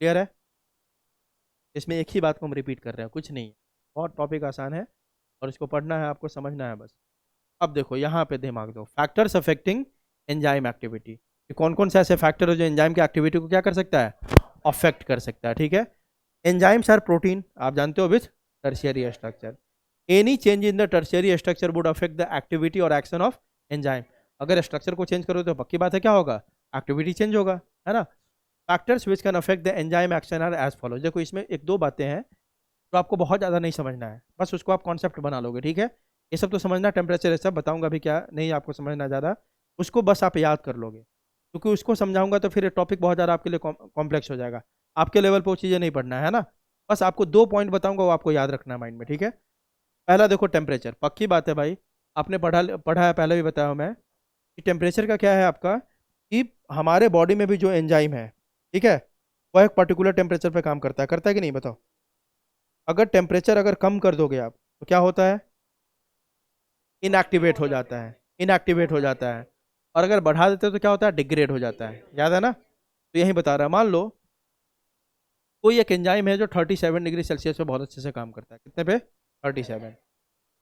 clear है। इसमें एक ही बात को हम रिपीट कर रहे हैं, कुछ नहीं है, बहुत टॉपिक आसान है और इसको पढ़ना है, आपको समझना है बस। अब देखो यहाँ पे दिमाग दो, फैक्टर्स अफेक्टिंग एंजाइम एक्टिविटी। कौन कौन से ऐसे फैक्टर है जो एंजाइम की एक्टिविटी को क्या कर सकता है, अफेक्ट कर सकता है, ठीक है। एंजाइम्स आर प्रोटीन, आप जानते हो, with tertiary structure. Any change in the tertiary structure would affect the activity और एक्शन ऑफ एंजाइम। अगर स्ट्रक्चर को चेंज करो तो पक्की बात है क्या होगा, एक्टिविटी चेंज होगा, है ना। Factors which can affect the enzyme action are as follows. देखो इसमें एक दो बातें हैं तो आपको बहुत ज़्यादा नहीं समझना है, बस उसको आप कॉन्सेप्ट बना लोगे, ठीक है। ये सब तो समझना, टेम्परेचर ये सब बताऊंगा अभी, क्या नहीं आपको समझना ज़्यादा, उसको बस आप याद कर लोगे, क्योंकि उसको समझाऊंगा तो फिर ये टॉपिक बहुत ज़्यादा आपके लिए कॉम्प्लेक्स हो जाएगा, आपके लेवल पर वो चीज़ें नहीं पढ़ना है ना। बस आपको 2 पॉइंट बताऊंगा, वो आपको याद रखना है माइंड में, ठीक है। पहला देखो टेम्परेचर, पक्की बात है भाई, आपने पढ़ा है, पहले भी बताया मैं कि टेम्परेचर का क्या है आपका, कि हमारे बॉडी में भी जो एंजाइम है, ठीक है, वह एक पर्टिकुलर टेम्परेचर पे काम करता है कि नहीं, बताओ। अगर टेम्परेचर अगर कम कर दोगे आप तो क्या होता है, इनएक्टिवेट हो जाता है, इनएक्टिवेट हो जाता है। और अगर बढ़ा देते हो तो क्या होता है, डिग्रेड हो जाता है, याद है ना। तो यही बता रहा है, मान लो कोई एक एंजाइम है जो 37 डिग्री सेल्सियस पे बहुत अच्छे से काम करता है, कितने पे, 37।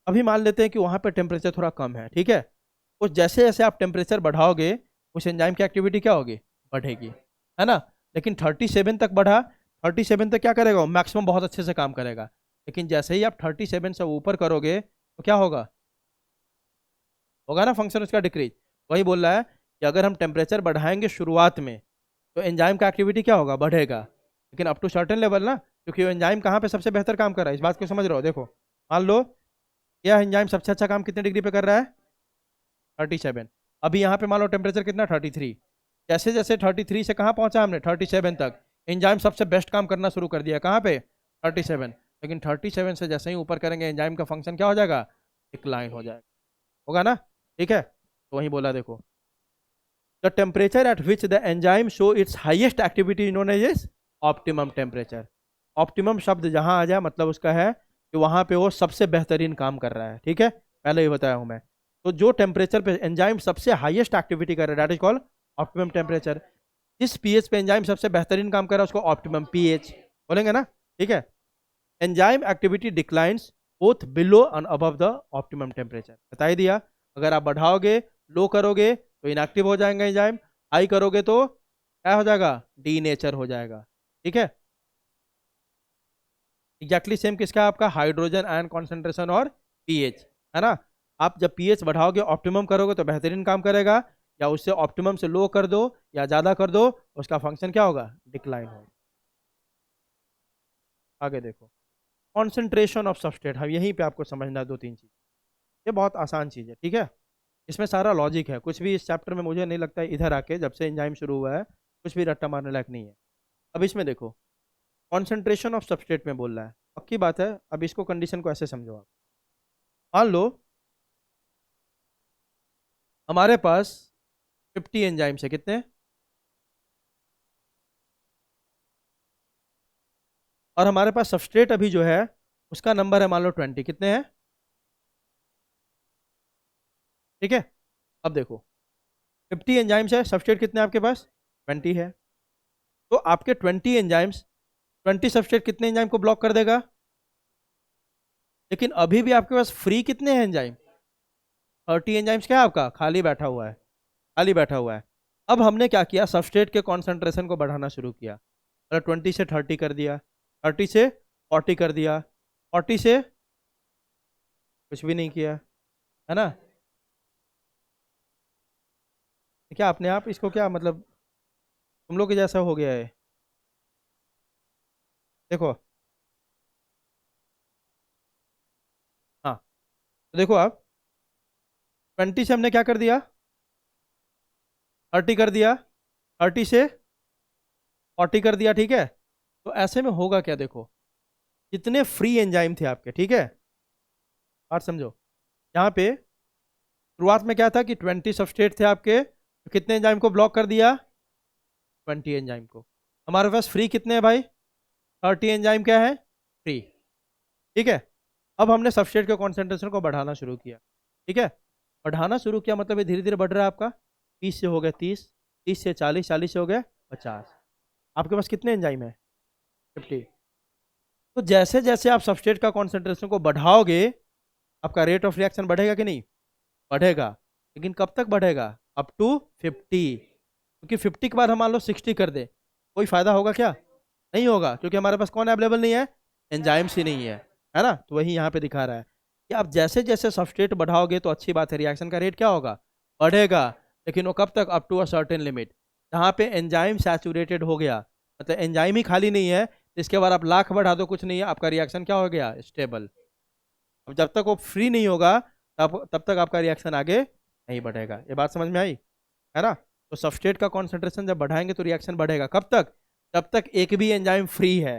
अभी मान लेते हैं कि वहाँ पे टेम्परेचर थोड़ा कम है, ठीक है। तो जैसे जैसे आप टेम्परेचर बढ़ाओगे उस एंजाइम की एक्टिविटी क्या होगी, बढ़ेगी, है ना। लेकिन 37 तक बढ़ा, 37 तक क्या करेगा, मैक्सिमम बहुत अच्छे से काम करेगा। लेकिन जैसे ही आप 37 से ऊपर करोगे तो क्या होगा, होगा ना फंक्शन उसका डिक्रीज। वही बोल रहा है कि अगर हम टेम्परेचर बढ़ाएंगे शुरुआत में तो एंजाइम का एक्टिविटी क्या होगा, बढ़ेगा, लेकिन अप टू सर्टेन लेवल ना, क्योंकि एंजाइम कहाँ पे सबसे बेहतर काम कर रहा है, इस बात को समझ रहे हो। देखो मान लो यह एंजाइम सबसे अच्छा काम कितने डिग्री पे कर रहा है, 37। अभी यहाँ पे मान लो टेम्परेचर कितना, 33। जैसे जैसे 33 से कहाँ पहुंचा हमने, 37 तक, एंजाइम सबसे बेस्ट काम करना शुरू कर दिया, कहाँ पे, 37। लेकिन 37 से जैसे ही ऊपर करेंगे एंजाइम का फंक्शन क्या हो जाएगा, डिक्लाइन हो जाएगा, होगा ना, ठीक है। तो वही बोला, देखो the temperature at which the enzyme show its highest activity known as optimum temperature. Optimum शब्द जहाँ आ जाए मतलब उसका है कि वहाँ पे वो सबसे बेहतरीन काम कर रहा है, ठीक है, पहले ही बताया हूँ मैं। तो जो टेम्परेचर पे एंजाइम सबसे हाईएस्ट एक्टिविटी कर रहा है that is called optimum temperature. जिस पीएच पे एंजाइम सबसे बेहतरीन काम कर रहा है उसको ऑप्टिमम पीएच बोलेंगे ना, ठीक है। Enzyme activity declines both below and above the optimum temperature, बता ही दिया। अगर आप बढ़ाओगे लो करोगे तो इनएक्टिव हो जाएगा एंजाइम, हाई करोगे तो क्या हो जाएगा, डीनेचर हो जाएगा। ठीक है, एग्जैक्टली सेम किसका है आपका, हाइड्रोजन आयन कॉन्सेंट्रेशन और पीएच, है ना। आप जब पीएच बढ़ाओगे ऑप्टिमम करोगे तो बेहतरीन काम करेगा, या उससे ऑप्टिमम से लो कर दो या ज़्यादा कर दो, उसका फंक्शन क्या होगा, डिक्लाइन होगा। आगे देखो, कॉन्सेंट्रेशन ऑफ सबस्ट्रेट, हम यहीं पे आपको समझना है दो तीन चीज़। ये बहुत आसान चीज़ है, ठीक है, इसमें सारा लॉजिक है, कुछ भी इस चैप्टर में मुझे नहीं लगता है इधर आके जब से एंजाइम शुरू हुआ है कुछ भी रट्टा मारने लायक नहीं है। अब इसमें देखो, कॉन्सेंट्रेशन ऑफ सबस्ट्रेट में बोल रहा है, पक्की बात है। अब इसको कंडीशन को ऐसे समझो आप, मान लो हमारे पास 50 एंजाइम्स है, कितने, और हमारे पास सबस्ट्रेट अभी जो है उसका नंबर है मान लो 20, कितने हैं, ठीक है। अब देखो 50 एंजाइम्स है, सबस्ट्रेट कितने हैं आपके पास, 20 है। तो आपके 20 एंजाइम्स, 20 सबस्ट्रेट कितने एंजाइम को ब्लॉक कर देगा, लेकिन अभी भी आपके पास फ्री कितने हैं एंजाइम, 30 एंजाइम्स क्या है आपका, खाली बैठा हुआ है, खाली बैठा हुआ है। अब हमने क्या किया, सबस्ट्रेट के कॉन्सेंट्रेशन को बढ़ाना शुरू किया, मतलब 20 से 30 कर दिया, 30 से 40 कर दिया, 40 से कुछ भी नहीं किया, है ना। क्या अपने आप इसको क्या मतलब तुम लोग के जैसा हो गया है, देखो। हाँ, तो देखो आप 20 से हमने क्या कर दिया, 30 कर दिया, 30 से 40 कर दिया, ठीक है। तो ऐसे में होगा क्या, देखो जितने फ्री एंजाइम थे आपके, ठीक है, बात समझो, यहाँ पे शुरुआत में क्या था कि 20 सबस्ट्रेट थे आपके, तो कितने एंजाइम को ब्लॉक कर दिया, 20 एंजाइम को। हमारे पास फ्री कितने हैं भाई, 30 एंजाइम क्या है, फ्री, ठीक है। अब हमने सबस्ट्रेट के कॉन्सेंट्रेशन को बढ़ाना शुरू किया, ठीक है, बढ़ाना शुरू किया मतलब ये धीरे धीरे बढ़ रहा है आपका, 30 से हो गया 30, 30 से 40, 40 से हो गया 50। आपके पास कितने एंजाइम है, 50। तो जैसे जैसे आप सबस्ट्रेट का कॉन्सेंट्रेशन को बढ़ाओगे आपका रेट ऑफ रिएक्शन बढ़ेगा कि नहीं, बढ़ेगा, लेकिन कब तक बढ़ेगा, अप टू 50, क्योंकि 50 के बाद हम मान लो 60 कर दे, कोई फायदा होगा क्या, नहीं होगा, क्योंकि हमारे पास कौन अवेलेबल नहीं है, एंजाइम्स ही नहीं है ना। तो वही यहाँ पे दिखा रहा है कि आप जैसे जैसे सबस्ट्रेट बढ़ाओगे तो अच्छी बात है, रिएक्शन का रेट क्या होगा, बढ़ेगा, लेकिन वो कब तक, up to a certain limit, जहाँ पे एंजाइम सैचुरेटेड हो गया, मतलब एंजाइम ही खाली नहीं है, इसके बाद आप लाख बढ़ा दो कुछ नहीं है, आपका रिएक्शन क्या हो गया, स्टेबल। अब जब तक वो फ्री नहीं होगा तब तक आपका रिएक्शन आगे नहीं बढ़ेगा। ये बात समझ में आई, है ना। तो सबस्ट्रेट का कॉन्सेंट्रेशन जब बढ़ाएंगे तो रिएक्शन बढ़ेगा, कब तक, जब तक एक भी एंजाइम फ्री है,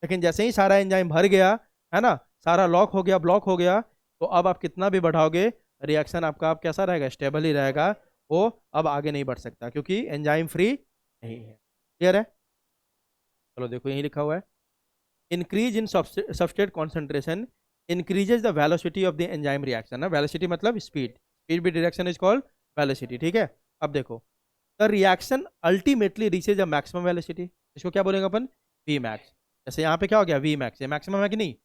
लेकिन जैसे ही सारा एंजाइम भर गया, है ना, सारा लॉक हो गया, ब्लॉक हो गया, तो अब आप कितना भी बढ़ाओगे रिएक्शन आपका अब कैसा रहेगा, स्टेबल ही रहेगा, वो अब आगे नहीं बढ़ सकता क्योंकि एंजाइम फ्री नहीं है। क्लियर है, चलो देखो यही लिखा हुआ है, increase in substrate concentration increases the velocity of the enzyme reaction, ना वेलोसिटी मतलब स्पीड, स्पीड भी डायरेक्शन इज कॉल्ड वेलोसिटी, ठीक है। अब देखो the reaction ultimately reaches a maximum velocity, इसको क्या बोलेंगे अपन, वी मैक्स। जैसे यहाँ पे क्या हो गया, वी मैक्स, ये मैक्सिमम है कि नहीं,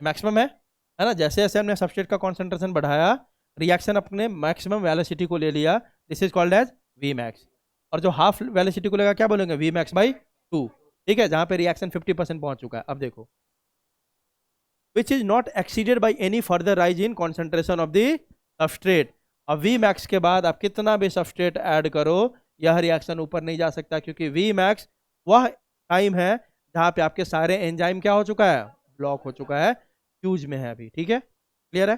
मैक्सिमम है ना। जैसे जैसे हमने सबस्ट्रेट का कॉन्सेंट्रेशन बढ़ाया रिएक्शन अपने मैक्सिमम वेलोसिटी को ले लिया, this is called as V max. और जो हाफ वेलोसिटी को लेगा क्या बोलेंगे, वी मैक्स बाई 2, ठीक है, जहाँ पे रिएक्शन 50% पहुंच चुका है। अब देखो which is not exceeded by any further rise in concentration of the substrate। अब V max के बाद आप कितना भी सबस्ट्रेट ऐड करो यह रिएक्शन ऊपर नहीं जा सकता, क्योंकि V max वह टाइम है जहां पे आपके सारे एंजाइम क्या हो चुका है, ब्लॉक हो चुका है, फ्यूज में है अभी, ठीक है, क्लियर है।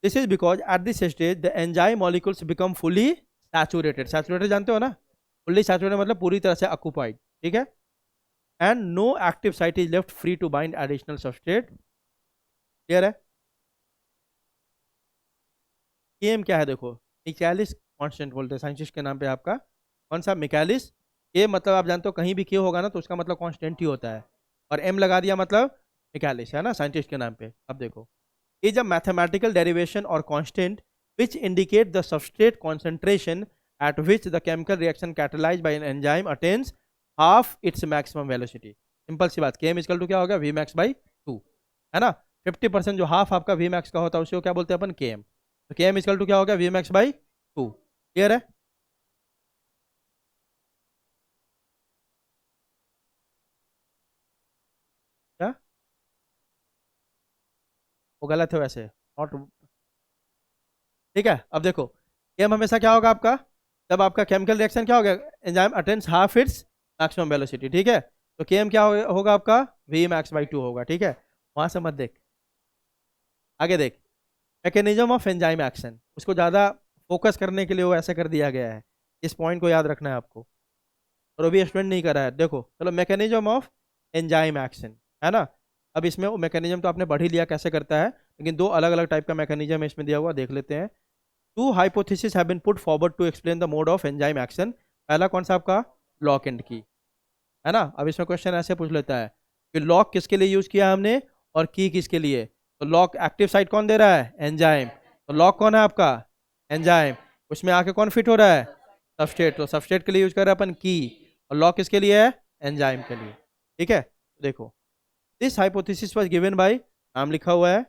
This is because at this stage the enzyme molecules become fully saturated, saturated जानते हो ना, फुल्ली सैचुरेटेड मतलब पूरी तरह से ऑक्यूपाइड, ठीक है, and no active site is left free to bind additional substrate. Clear है। केम क्या है, देखो मिकैलिस कांस्टेंट बोलते हैं साइंटिस्ट के नाम पे आपका, कौन सा, मिकैलिस। के मतलब आप जानते हो कहीं भी के होगा ना तो उसका मतलब कांस्टेंट ही होता है, और एम लगा दिया मतलब मिकैलिस, है ना, साइंटिस्ट के नाम पे। अब देखो इज अ मैथमेटिकल डेरिवेशन और constant which indicate the substrate concentration at which the chemical reaction catalyzed by an enzyme attains half its maximum velocity। Simple सी बात, Km इक्वल टू क्या होगा, V max by 2, है ना। 50% जो हाफ आपका V max का होता है उसी को क्या बोलते हैं अपन, Km। तो के एम इजकल टू क्या हो गया, V M X by two. Clear है? क्या वो गलत है वैसे, नॉट। ठीक है, अब देखो के एम हमेशा क्या होगा आपका, तब आपका केमिकल रिएक्शन क्या होगा, enzyme attains half its maximum velocity. ठीक है, तो के एम क्या होगा आपका, वी मैक्स बाई टू होगा। ठीक है, वहां से मत देख, आगे देख। मैकेनिज्म ऑफ एंजाइम एक्शन, उसको ज़्यादा फोकस करने के लिए वो ऐसे कर दिया गया है, इस पॉइंट को याद रखना है आपको, और वो भी स्टूडेंट नहीं करा है। देखो चलो, मैकेनिज्म ऑफ एंजाइम एक्शन है ना। अब इसमें वो मैकेनिज्म तो आपने पढ़ ही लिया कैसे करता है, लेकिन दो अलग अलग टाइप का मैकेनिज्म इसमें दिया हुआ, देख लेते हैं। Two hypothesis have been put forward to explain the mode of enzyme action. पहला कौन सा आपका, लॉक एंड की, है ना। अब इसमें क्वेश्चन ऐसे पूछ लेता है कि लॉक किसके लिए यूज किया हमने और की किसके लिए। तो लॉक एक्टिव साइट कौन दे रहा है, एंजाइम। तो लॉक कौन है आपका, एंजाइम। उसमें आके कौन फिट हो रहा है, सबस्ट्रेट। तो सबस्ट्रेट के लिए यूज कर रहे हैं अपन की, और लॉक किसके लिए है, एंजाइम के लिए। ठीक है, तो देखो this hypothesis was given by, नाम लिखा हुआ है,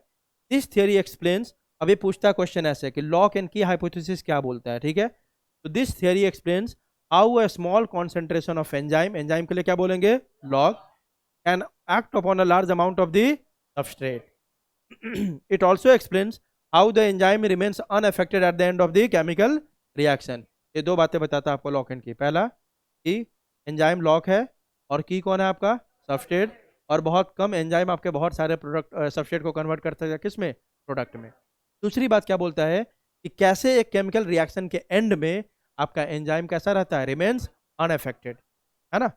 दिस थियरी एक्सप्लेन्स। अभी पूछता है क्वेश्चन ऐसे कि लॉक एंड की हाइपोथेसिस क्या बोलता है। ठीक है, तो this theory explains how a small concentration of enzyme, enzyme के लिए क्या बोलेंगे, log, can act upon a large amount of the substrate. it also explains how the enzyme remains unaffected at the end of the chemical reaction। ये दो बातें बताता है आपको लॉक एंड की। पहला कि एंजाइम लॉक है, और की कौन है आपका, सबस्ट्रेट। और बहुत कम एंजाइम आपके बहुत सारे प्रोडक्ट सबस्ट्रेट को कन्वर्ट करता है किस में, प्रोडक्ट में। दूसरी बात क्या बोलता है कि कैसे एक केमिकल रिएक्शन के एंड में आपका एंजाइम कैसा रहता है, रिमेन्स अनअफेक्टेड, है ना।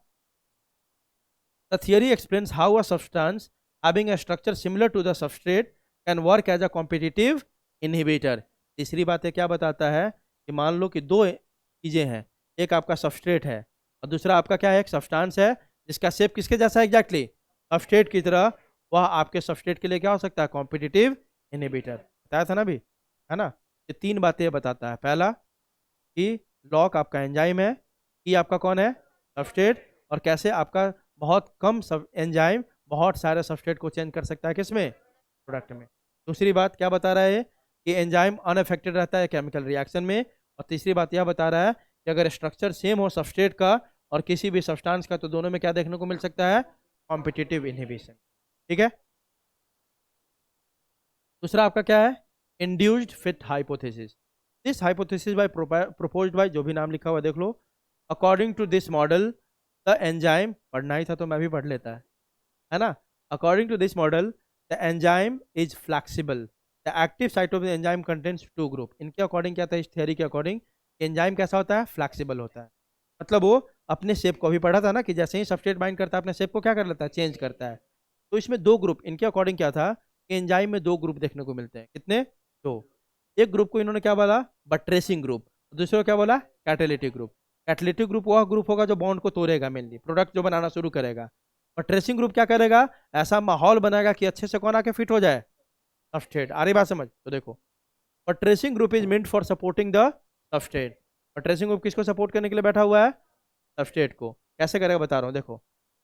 The theory explains how a substance having a structure similar to the substrate can work as a competitive inhibitor। तीसरी बात है क्या बताता है कि मान लो कि दो चीजें हैं, एक आपका सबस्ट्रेट है और दूसरा आपका क्या है, एक सब्सटेंस है जिसका शेप किसके जैसा है, एग्जैक्टली सबस्ट्रेट की तरह। वह आपके सबस्ट्रेट के लिए क्या हो सकता है, कॉम्पिटिटिव इनहिबिटर। बताया था ना अभी, है ना। ये तीन बातें बताता है। पहला कि लॉक आपका एंजाइम है, कि आपका कौन है, सबस्ट्रेट, और कैसे आपका बहुत कम सब एंजाइम बहुत सारे सबस्ट्रेट को चेंज कर सकता है किसमें, प्रोडक्ट में। दूसरी बात क्या बता रहा है कि एंजाइम अनअफेक्टेड रहता है केमिकल रिएक्शन में। और तीसरी बात यह बता रहा है कि अगर स्ट्रक्चर सेम हो सबस्ट्रेट का और किसी भी सब्सटेंस का, तो दोनों में क्या देखने को मिल सकता है, कॉम्पिटिटिव इनहिबिशन। ठीक है, दूसरा आपका क्या है, induced fit hypothesis. This hypothesis by proposed by, जो भी नाम लिखा हुआ देख लो। According to this model the enzyme, पढ़ना ही था तो मैं भी पढ़ लेता है ना। According to this model the enzyme is flexible, the active site of the enzyme contains two group. इनके अकॉर्डिंग क्या था, इस थियरी के अकॉर्डिंग एंजाइम कैसा होता है, फ्लैक्सिबल होता है। मतलब वो अपने शेप को भी पढ़ा था ना, कि जैसे ही सबस्ट्रेट बाइंड करता है अपने शेप को क्या कर लेता है, चेंज करता है। तो इसमें दो ग्रुप, इनके अकॉर्डिंग क्या था कि एंजाइम में दो ग्रुप देखने को मिलते हैं। कितने, दो। एक ग्रुप को इन्होंने क्या बोला, बट्रेसिंग ग्रुप। दूसरे को क्या बोला, कैटालिटिक ग्रुप। कैटालिटिक ग्रुप वह ग्रुप होगा जो बॉन्ड को तोड़ेगा, मेनली प्रोडक्ट जो बनाना शुरू करेगा। और ट्रेसिंग ग्रुप क्या करेगा, ऐसा माहौल बनाएगा कि अच्छे से कौन आके फिट हो जाए, सबस्ट्रेट। आ रही बात समझ, तो देखो और tracing group is meant for supporting the substrate. और ट्रेसिंग ग्रुप किसको सपोर्ट करने के लिए बैठा हुआ है, सबस्ट्रेट को। कैसे करेगा बता रहा हूँ, देखो।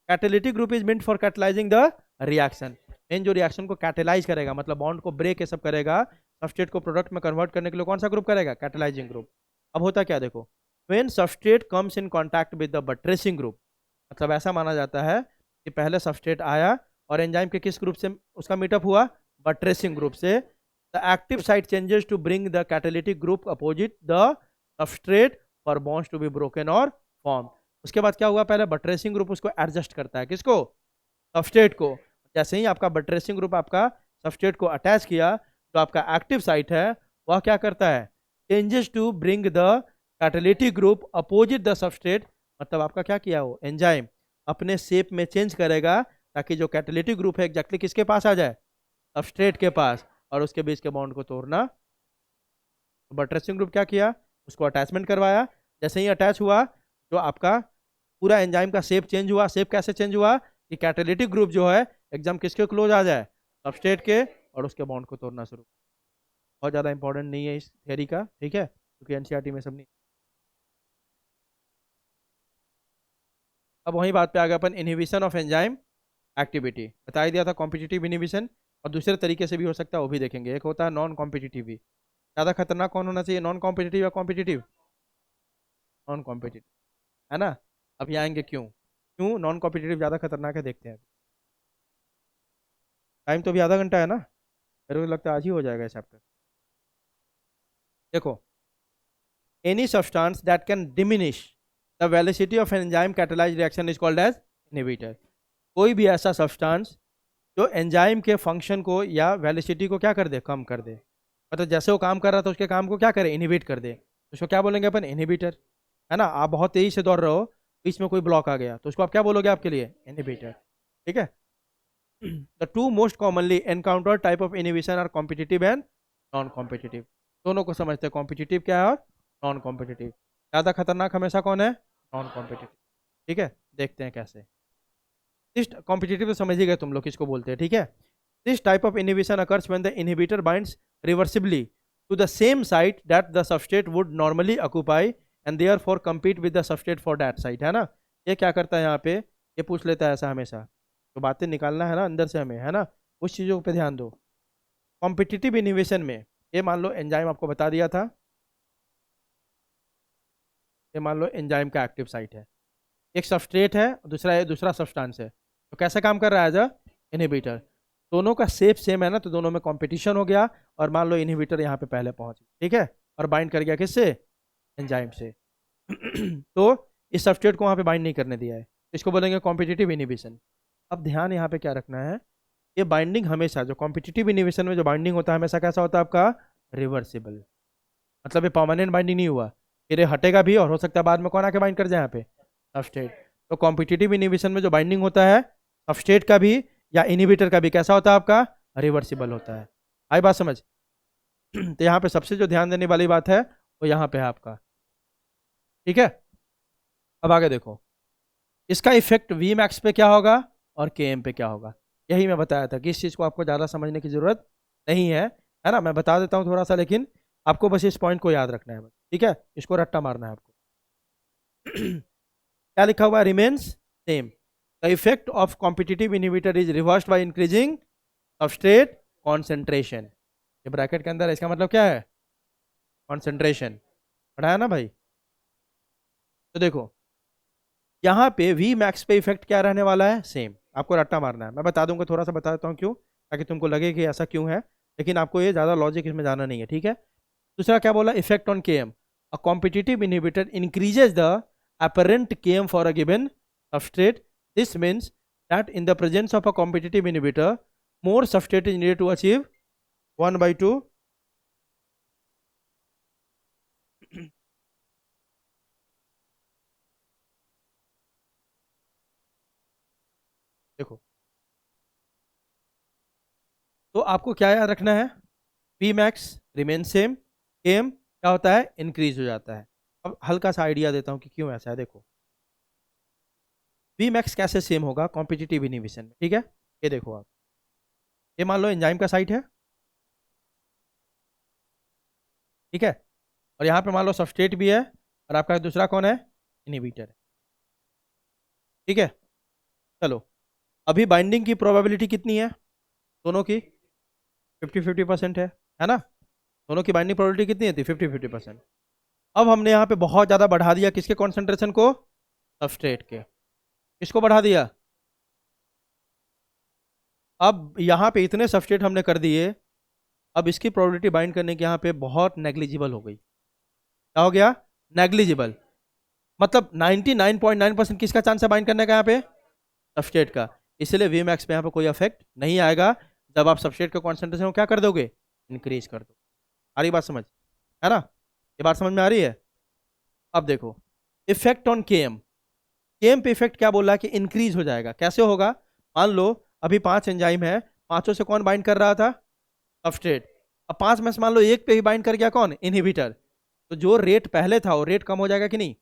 Catalytic group is meant for catalysing the reaction. इन जो रिएक्शन को कैटेलाइज करेगा, मतलब बॉन्ड को ब्रेक ये सब करेगा, सबस्ट्रेट को प्रोडक्ट में कन्वर्ट करने के लिए कौन सा ग्रुप करेगा, कैटेलाइजिंग ग्रुप। अब होता क्या, देखो, when substrate comes in contact with the buttressing group, मतलब ऐसा माना जाता है कि पहले सबस्ट्रेट आया और एंजाइम के किस ग्रुप से उसका मीटअप हुआ, बट्रेसिंग ग्रुप से। The active site changes to bring the catalytic group opposite the substrate for bonds to be broken और फॉर्म। उसके बाद क्या हुआ, पहले बट्रेसिंग ग्रुप उसको एडजस्ट करता है, किसको, सबस्ट्रेट को। जैसे ही आपका बट्रेसिंग ग्रुप आपका सबस्ट्रेट को अटैच किया, तो आपका एक्टिव साइट है वह क्या करता है, changes to bring the catalytic group opposite the substrate. मतलब आपका क्या किया, वो एंजाइम अपने शेप में चेंज करेगा ताकि जो कैटालिटिक ग्रुप है एग्जैक्टली किसके पास आ जाए, सबस्ट्रेट के पास, और उसके बीच के बॉन्ड को तोड़ना। तो बट्रेसिंग ग्रुप क्या किया, उसको अटैचमेंट करवाया। जैसे ही अटैच हुआ, जो आपका पूरा एंजाइम का शेप चेंज हुआ। शेप कैसे चेंज हुआ कि कैटालिटिक ग्रुप जो है एकदम किसके क्लोज आ जाए, सबस्ट्रेट के, और उसके बॉन्ड को तोड़ना शुरू। बहुत ज़्यादा इंपॉर्टेंट नहीं है इस थियरी का, ठीक है, क्योंकि एनसीईआरटी में सब नहीं। अब वही बात पे आ गया अपन, इनहिबिशन ऑफ एंजाइम एक्टिविटी। बता ही दिया था कॉम्पिटिटिव इनहिबिशन, और दूसरे तरीके से भी हो सकता है, वो भी देखेंगे। एक होता है नॉन कॉम्पिटिटिव भी, ज़्यादा खतरनाक कौन होना चाहिए, नॉन कॉम्पिटिटिव या कॉम्पिटिटिव? नॉन कॉम्पिटिटिव, है ना। अब ये आएंगे क्यों, क्यों नॉन कॉम्पिटिटिव ज़्यादा खतरनाक है, देखते हैं। टाइम तो अभी आधा घंटा है ना, मेरे को लगता है आज ही हो जाएगा चैप्टर। देखो, any substance that can diminish the velocity of an enzyme catalyzed reaction is called as inhibitor। कोई भी ऐसा सब्सटेंस जो एंजाइम के फंक्शन को या वेलोसिटी को क्या कर दे, कम कर दे, मतलब जैसे वो काम कर रहा था उसके काम को क्या करे, इनहिबिट कर दे, तो उसको क्या बोलेंगे अपन, इनहिबिटर। है ना, आप बहुत तेजी से दौड़ रहे हो, बीच में कोई ब्लॉक आ गया तो उसको आप क्या बोलोगे, आपके लिए इनहिबिटर। ठीक है। The two most commonly encounter type of inhibition are competitive and non competitive. दोनों को समझते हैं, कॉम्पिटिटिव क्या है और नॉन कॉम्पिटिटिव। ज़्यादा खतरनाक हमेशा कौन है, नॉन कॉम्पिटिटिव। ठीक है, देखते हैं कैसे। इस कॉम्पिटिटिव तो समझ ही गए तुम लोग किसको बोलते हैं, ठीक है। This type of inhibition occurs when the inhibitor binds reversibly to the same site that the substrate would normally occupy and therefore compete with the substrate for that site। है ना, ये क्या करता है यहाँ पे, ये पूछ लेता है ऐसा हमेशा, तो बातें निकालना है ना अंदर से हमें, है ना, उस चीज़ों पे ध्यान दो। कॉम्पिटिटिव इनहिबिशन में ये मान लो एंजाइम आपको बता दिया था, ये मान लो एंजाइम का एक्टिव साइट है, एक सबस्ट्रेट है, दूसरा सब्सटेंस है, तो कैसे काम कर रहा है एज अ इनहिबिटर। दोनों का शेप सेम है ना, तो दोनों में कंपटीशन हो गया, और मान लो इनहिबिटर यहाँ पे पहले पहुंच गया, ठीक है, और बाइंड कर गया किससे, एंजाइम से। तो इस सबस्ट्रेट को वहाँ पे बाइंड नहीं करने दिया है, इसको बोलेंगे कॉम्पिटिटिव इनहिबिशन। अब ध्यान यहाँ पे क्या रखना है, ये बाइंडिंग हमेशा, जो कॉम्पिटिटिव इनहिबिशन में जो बाइंडिंग होता है हमेशा कैसा होता है आपका, रिवर्सिबल। मतलब ये परमानेंट बाइंडिंग नहीं हुआ, फिर ये हटेगा भी और हो सकता है बाद में कौन आके बाइंड कर जाए यहाँ पे, सबस्ट्रेट। तो कॉम्पिटिटिव इनहिबिशन में जो बाइंडिंग होता है सबस्ट्रेट का भी या इनहिबिटर का भी कैसा होता है आपका, रिवर्सिबल होता है। आई बात समझ। तो यहाँ पे सबसे जो ध्यान देने वाली बात है वो यहाँ पे है आपका, ठीक है। अब आगे देखो, इसका इफेक्ट वी मैक्स पे क्या होगा और के एम पे क्या होगा। यही मैं बताया था कि इस चीज़ को आपको ज़्यादा समझने की ज़रूरत नहीं है ना, मैं बता देता हूँ थोड़ा सा, लेकिन आपको बस इस पॉइंट को याद रखना है बस, ठीक है, इसको रट्टा मारना है आपको। क्या लिखा हुआ है, remains same, the effect of competitive inhibitor is reversed by increasing substrate concentration. ये ब्रैकेट के अंदर है, इसका मतलब क्या है, कॉन्सेंट्रेशन। पढ़ा है ना भाई। तो देखो यहाँ पे वी मैक्स पे इफेक्ट क्या रहने वाला है, सेम, आपको रट्टा मारना है, मैं बता दूंगा, थोड़ा सा बता देता हूँ क्यों, ताकि तुमको लगे कि ऐसा क्यों है, लेकिन आपको ये ज़्यादा लॉजिक इसमें जाना नहीं है, ठीक है। दूसरा क्या बोला, effect on K M, a competitive inhibitor increases the apparent km for a given substrate। This means that in the presence of a competitive inhibitor, more substrate is needed to achieve 1/2 देखो, तो आपको क्या याद रखना है, पी मैक्स रिमेन सेम, केम क्या होता है, इंक्रीज हो जाता है। अब हल्का सा आइडिया देता हूँ कि क्यों ऐसा है। देखो वी मैक्स कैसे सेम होगा कॉम्पिटिटिव इनहिबिशन में, ठीक है। ये देखो आप, ये मान लो एंजाइम का साइट है, ठीक है, और यहाँ पे मान लो सबस्ट्रेट भी है, और आपका दूसरा कौन है, इनहिबिटर है, ठीक है। चलो, अभी बाइंडिंग की प्रोबेबिलिटी कितनी है, दोनों की 50-50% है ना, दोनों की बाइंडिंग प्रोबेबिलिटी कितनी है, 50-50%। अब हमने यहाँ पे बहुत ज़्यादा बढ़ा दिया किसके कॉन्सेंट्रेशन को, सबस्ट्रेट के, किसको बढ़ा दिया, अब यहाँ पे इतने सबस्ट्रेट हमने कर दिए, अब इसकी प्रोबेबिलिटी बाइंड करने की यहाँ पे बहुत नेग्लिजिबल हो गई। क्या हो गया, नेग्लिजिबल, मतलब 99.9% किसका चांस है बाइंड करने का यहाँ पे, सबस्ट्रेट का। इसलिए वी मैक्स पे यहाँ पे कोई इफेक्ट नहीं आएगा जब आप सबस्ट्रेट के कॉन्सेंट्रेशन को क्या कर दोगे, इंक्रीज कर दो। आ रही बात समझ, है ना, ये बात समझ में आ रही है। अब देखो इफेक्ट ऑन केएम, केएम पे इफेक्ट क्या बोल रहा है कि इंक्रीज हो जाएगा, कैसे होगा, मान लो अभी 5 एंजाइम है, पांचों से कौन बाइंड कर रहा था, सबस्ट्रेट, अब 5 में से मान लो एक पे ही बाइंड कर गया कौन, इनहिबिटर, तो जो रेट पहले था वो रेट कम हो जाएगा कि नहीं,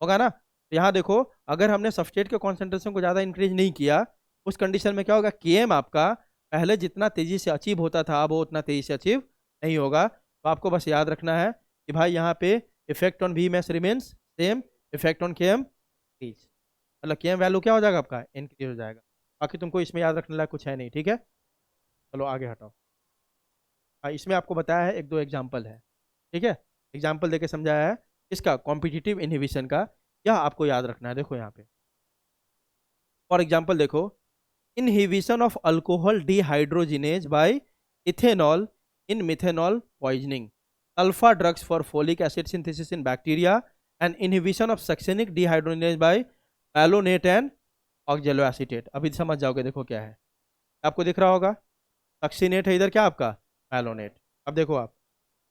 होगा ना। तो यहाँ देखो, अगर हमने सबस्ट्रेट के कॉन्सेंट्रेशन को ज़्यादा इंक्रीज नहीं किया, उस कंडीशन में क्या होगा, केएम आपका पहले जितना तेजी से अचीव होता था अब वो उतना तेजी से अचीव नहीं होगा। तो आपको बस याद रखना है कि भाई यहाँ पे effect on V max remains same, effect on KM increase, मतलब केएम वैल्यू क्या हो जाएगा आपका, इंक्रीज हो जाएगा। बाकी तुमको इसमें याद रखने लायक कुछ है नहीं, ठीक है। चलो आगे हटाओ। हाँ, इसमें आपको बताया है, एक दो एग्जाम्पल है, ठीक है, एग्जाम्पल देके समझाया है इसका कॉम्पिटिटिव इनहिबिशन का, यह आपको याद रखना है। देखो यहाँ पे फॉर एग्जाम्पल देखो, inhibition of alcohol dehydrogenase by ethanol in methanol poisoning, alpha drugs for folic acid synthesis in bacteria, and inhibition of succinic dehydrogenase by malonate and oxaloacetate। अभी समझ जाओगे, देखो क्या है, आपको दिख रहा होगा सक्सिनेट है, इधर क्या आपका मैलोनेट। अब देखो आप,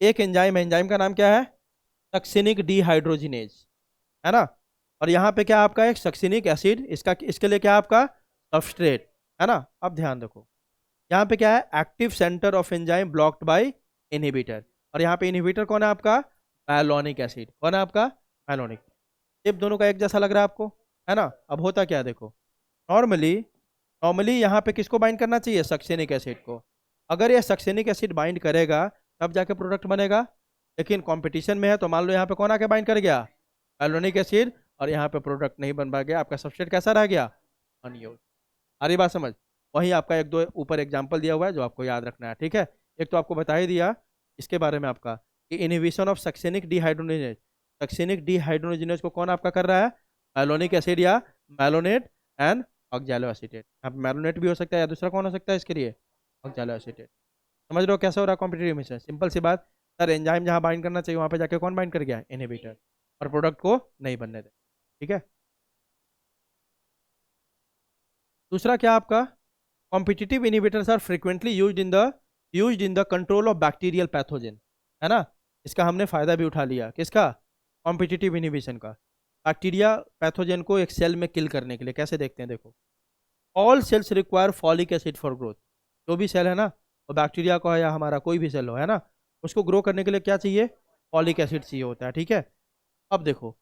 एक एंजाइम है, एंजाइम का नाम क्या है सक्सिनिक डिहाइड्रोजिनेज, है ना, और यहाँ पे क्या आपका एक सक्सिनिक एसिड, इसका इसके लिए क्या आपका सबस्ट्रेट, है ना। अब ध्यान देखो, यहाँ पे क्या है active centre of enzyme blocked by inhibitor, और यहाँ पे इनहिबिटर कौन है आपका मैलोनिक एसिड, कौन है आपका मैलोनिक। ये दोनों का एक जैसा लग रहा है आपको, है ना। अब होता क्या है देखो, नॉर्मली नॉर्मली यहाँ पे किसको बाइंड करना चाहिए सक्सेनिक एसिड को, अगर ये सक्सेनिक एसिड बाइंड करेगा तब जाके प्रोडक्ट बनेगा, लेकिन कंपटीशन में है तो मान लो यहाँ पे कौन आके बाइंड कर गया मैलोनिक एसिड, और यहाँ पे प्रोडक्ट नहीं बन पा गया, आपका सबस्ट्रेट कैसा रह गया अनयूज। आ रही बात समझ, वहीं आपका एक दो ऊपर एग्जाम्पल दिया हुआ है जो आपको याद रखना है, ठीक है। एक तो आपको बता ही दिया इसके बारे में आपका कि inhibition of succinic dehydrogenase, succinic dehydrogenase को कौन आपका कर रहा है मैलोनिक एसिड या मैलोनेट एंड ऑक्सैलो एसीटेट। अब मैलोनेट भी हो सकता है या दूसरा कौन हो सकता है इसके लिए ऑक्सैलो एसीटेट। समझ रहे हो कैसे हो रहा है कॉम्पिटिटिव मिक्सचर, सिंपल सी बात। सर एंजाइम जहाँ बाइंड करना चाहिए वहाँ पे जाके कौन बाइंड कर गया इनहिबिटर, और प्रोडक्ट को नहीं बनने दे, ठीक है। दूसरा क्या आपका competitive inhibitors are frequently used in the control of bacterial pathogen, है ना। इसका हमने फायदा भी उठा लिया, किसका कॉम्पिटिटिव इनहिबिशन का, बैक्टीरिया पैथोजन को एक सेल में किल करने के लिए। कैसे देखते हैं देखो, all cells require folic acid for growth, जो भी सेल है ना, वो बैक्टीरिया को है या हमारा कोई भी सेल हो, है ना, उसको ग्रो करने के लिए क्या चाहिए फॉलिक एसिड चाहिए होता है, ठीक है। अब देखो,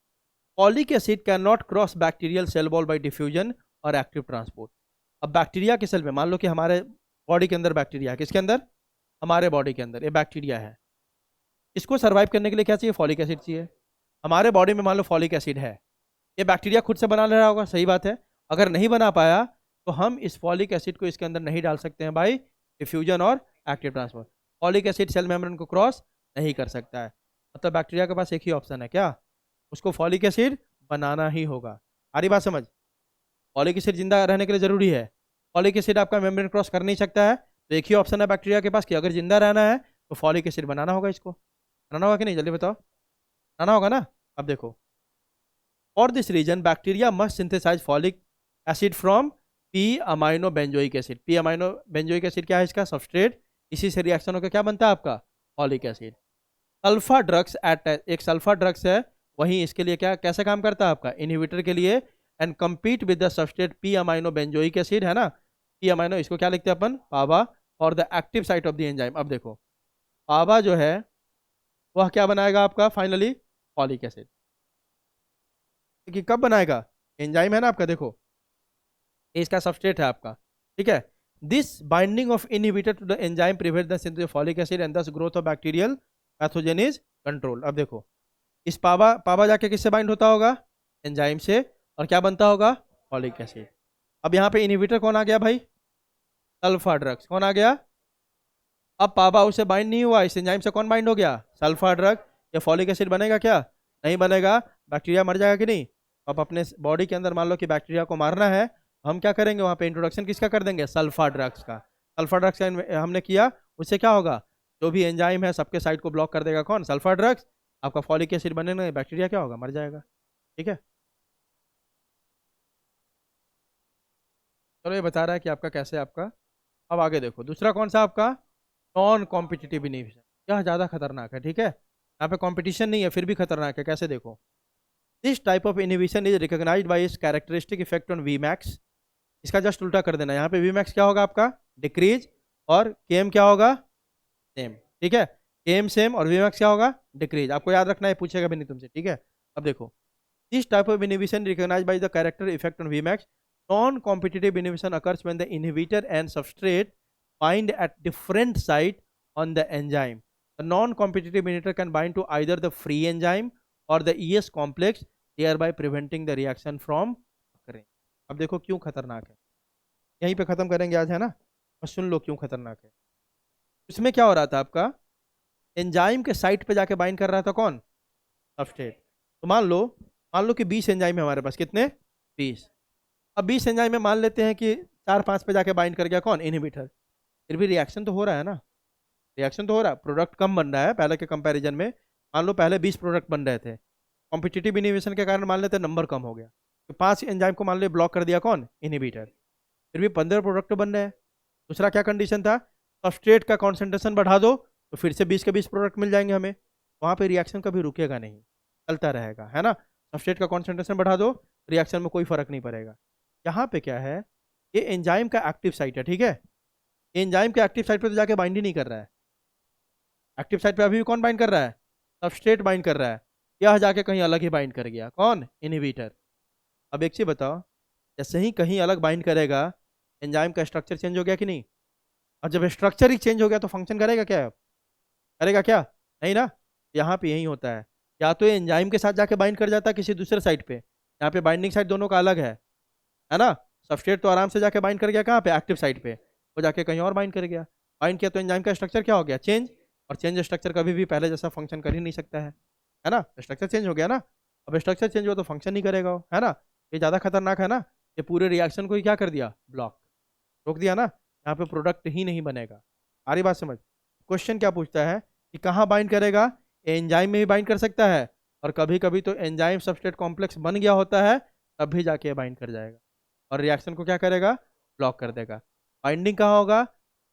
folic acid can not cross bacterial cell wall by diffusion और एक्टिव ट्रांसपोर्ट। अब बैक्टीरिया के सेल में मान लो कि हमारे बॉडी के अंदर बैक्टीरिया है, किसके अंदर हमारे बॉडी के अंदर ये बैक्टीरिया है, इसको सर्वाइव करने के लिए क्या चाहिए फॉलिक एसिड चाहिए। हमारे बॉडी में मान लो फॉलिक एसिड है, ये बैक्टीरिया खुद से बना ले रहा होगा, सही बात है। अगर नहीं बना पाया तो हम इस फॉलिक एसिड को इसके अंदर नहीं डाल सकते हैं बाई डिफ्यूजन और active transfer. Folic acid cell membrane को क्रॉस नहीं कर सकता है, मतलब बैक्टीरिया के पास एक ही ऑप्शन है, क्या उसको फॉलिक एसिड बनाना ही होगा। आ रही बात समझ, फॉलिक एसिड जिंदा रहने के लिए जरूरी है, फॉलिक एसिड आपका मेम्ब्रेन क्रॉस कर नहीं सकता है, तो एक ही ऑप्शन है बैक्टीरिया के पास कि अगर जिंदा रहना है तो फॉलिक एसिड बनाना होगा, इसको बनाना होगा कि नहीं जल्दी बताओ, बनाना होगा ना। अब देखो, for this reason bacteria must synthesise folic acid from p amino benzoic acid. P amino benzoic acid क्या है इसका सबस्ट्रेट, इसी से रिएक्शन होकर क्या बनता है आपका folic acid. Sulfa drugs at, एक सल्फा ड्रग्स है, वहीं इसके लिए क्या कैसे काम करता है आपका इनहिबिटर के लिए, and compete with the substrate P amino benzoic acid, है ना। पी अमाइनो इसको क्या लिखते हैं अपन पाबा, और the active site of the enzyme. अब देखो पाबा जो है वह क्या बनाएगा आपका फाइनली फॉलिक एसिड, कि कब बनाएगा एंजाइम है ना आपका, देखो ये इसका सबस्ट्रेट है आपका, ठीक है। This binding of inhibitor to the enzyme prevent the synthesis of folic acid and thus growth of bacterial pathogen is control. अब देखो, इस पाबा पाबा जाके किससे बाइंड होता होगा एंजाइम से, और क्या बनता होगा फॉलिक एसिड। अब यहाँ पे इनहिबिटर कौन आ गया भाई सल्फा ड्रग्स, कौन आ गया, अब पाबा उससे बाइंड नहीं हुआ, इस एंजाइम से कौन बाइंड हो गया सल्फा ड्रग, ये फॉलिक एसिड बनेगा क्या नहीं बनेगा, बैक्टीरिया मर जाएगा कि नहीं। अब अपने बॉडी के अंदर मान लो कि बैक्टीरिया को मारना है, हम क्या करेंगे वहाँ पे इंट्रोडक्शन किसका कर देंगे सल्फा ड्रग्स का। सल्फा ड्रग्स का हमने किया, उससे क्या होगा जो भी एंजाइम है सबके साइड को ब्लॉक कर देगा कौन सल्फा ड्रग्स, आपका फॉलिक एसिड बनेगा, बैक्टीरिया क्या होगा मर जाएगा, ठीक है। चलो ये बता रहा है कि आपका कैसे आपका। अब आगे देखो दूसरा कौन सा आपका नॉन कॉम्पिटिटिव इनहिबिशन, यह ज़्यादा खतरनाक है, ठीक है। यहाँ पे कंपटीशन नहीं है फिर भी खतरनाक है, कैसे देखो, this type of inhibition is recognised by its characteristic effect on V max. इसका जस्ट उल्टा कर देना, यहाँ पे वी मैक्स क्या होगा आपका डिक्रीज, और के एम क्या होगा सेम, ठीक है। के एम सेम और वी मैक्स क्या होगा डिक्रीज, आपको याद रखना है, पूछेगा भी नहीं तुमसे, ठीक है। अब देखो, this type of inhibition recognised by the character effect on V max. Non-competitive inhibition occurs when the inhibitor and substrate bind at different site on the enzyme. The non-competitive inhibitor can bind to either the free enzyme or the ES complex, thereby preventing the reaction from occurring. अब देखो क्यों खतरनाक है, यहीं पे खत्म करेंगे आज, है ना, और सुन लो क्यों खतरनाक है। इसमें क्या हो रहा था आपका, एंजाइम के साइट पे जाके बाइंड कर रहा था कौन? सबस्ट्रेट। तो मान लो कि 20 एंजाइम है हमारे पास, कितने? 20। अब 20 एंजाइम में मान लेते हैं कि 4-5 पे जाके बाइंड कर गया कौन? इनहिबिटर। फिर भी रिएक्शन तो हो रहा है ना, रिएक्शन तो हो रहा है, प्रोडक्ट कम बन रहा है पहले के कंपैरिजन में। मान लो पहले 20 प्रोडक्ट बन रहे थे, कॉम्पिटिटिव इनिबिशन के कारण मान लेते हैं नंबर कम हो गया, तो 5 एंजाइम को मान लो ब्लॉक कर दिया कौन? इनहिबिटर। फिर भी 15 प्रोडक्ट बन रहे हैं। दूसरा क्या कंडीशन था? सबस्ट्रेट का कॉन्सेंट्रेशन बढ़ा दो तो फिर से 20 के 20 प्रोडक्ट मिल जाएंगे हमें। वहाँ पे रिएक्शन कभी रुकेगा नहीं, चलता रहेगा, है ना। सबस्ट्रेट का कॉन्सेंट्रेशन बढ़ा दो, रिएक्शन में कोई फर्क नहीं पड़ेगा। यहाँ पे क्या है, ये एंजाइम का एक्टिव साइट है, ठीक है। एंजाइम के एक्टिव साइट पे तो जाके बाइंड ही नहीं कर रहा है। एक्टिव साइट पे अभी भी कौन बाइंड कर रहा है? सबस्ट्रेट बाइंड कर रहा है। यह जाके कहीं अलग ही बाइंड कर गया, कौन? इनहिबिटर। अब एक चीज बताओ, जैसे ही कहीं अलग बाइंड करेगा, एंजाइम का स्ट्रक्चर चेंज हो गया कि नहीं? और जब स्ट्रक्चर ही चेंज हो गया तो फंक्शन करेगा क्या? करेगा क्या? नहीं ना। यहाँ पे यही होता है, या तो ये एंजाइम के साथ जाके बाइंड कर जाता है किसी दूसरे साइट पे, यहाँ पे बाइंडिंग साइट दोनों का अलग है ना। सबस्ट्रेट तो आराम से जाके बाइंड कर गया कहाँ पे? एक्टिव साइट पे। वो जाके कहीं और बाइंड कर गया, बाइंड किया तो एंजाइम का स्ट्रक्चर क्या हो गया? चेंज। और चेंज स्ट्रक्चर कभी भी पहले जैसा फंक्शन कर ही नहीं सकता है ना। स्ट्रक्चर चेंज हो गया ना, अब स्ट्रक्चर चेंज हुआ तो फंक्शन नहीं करेगा वो, है ना। ये ज़्यादा खतरनाक है ना, ये पूरे रिएक्शन को ही क्या कर दिया? ब्लॉक, रोक दिया ना। यहाँ पे प्रोडक्ट ही नहीं बनेगा। आ रही बात समझ? क्वेश्चन क्या पूछता है कि कहाँ बाइंड करेगा? एंजाइम में भी बाइंड कर सकता है, और कभी कभी तो एंजाइम सबस्ट्रेट कॉम्प्लेक्स बन गया होता है तब भी जाके बाइंड कर जाएगा, और रिएक्शन को क्या करेगा? ब्लॉक कर देगा। बाइंडिंग कहाँ होगा?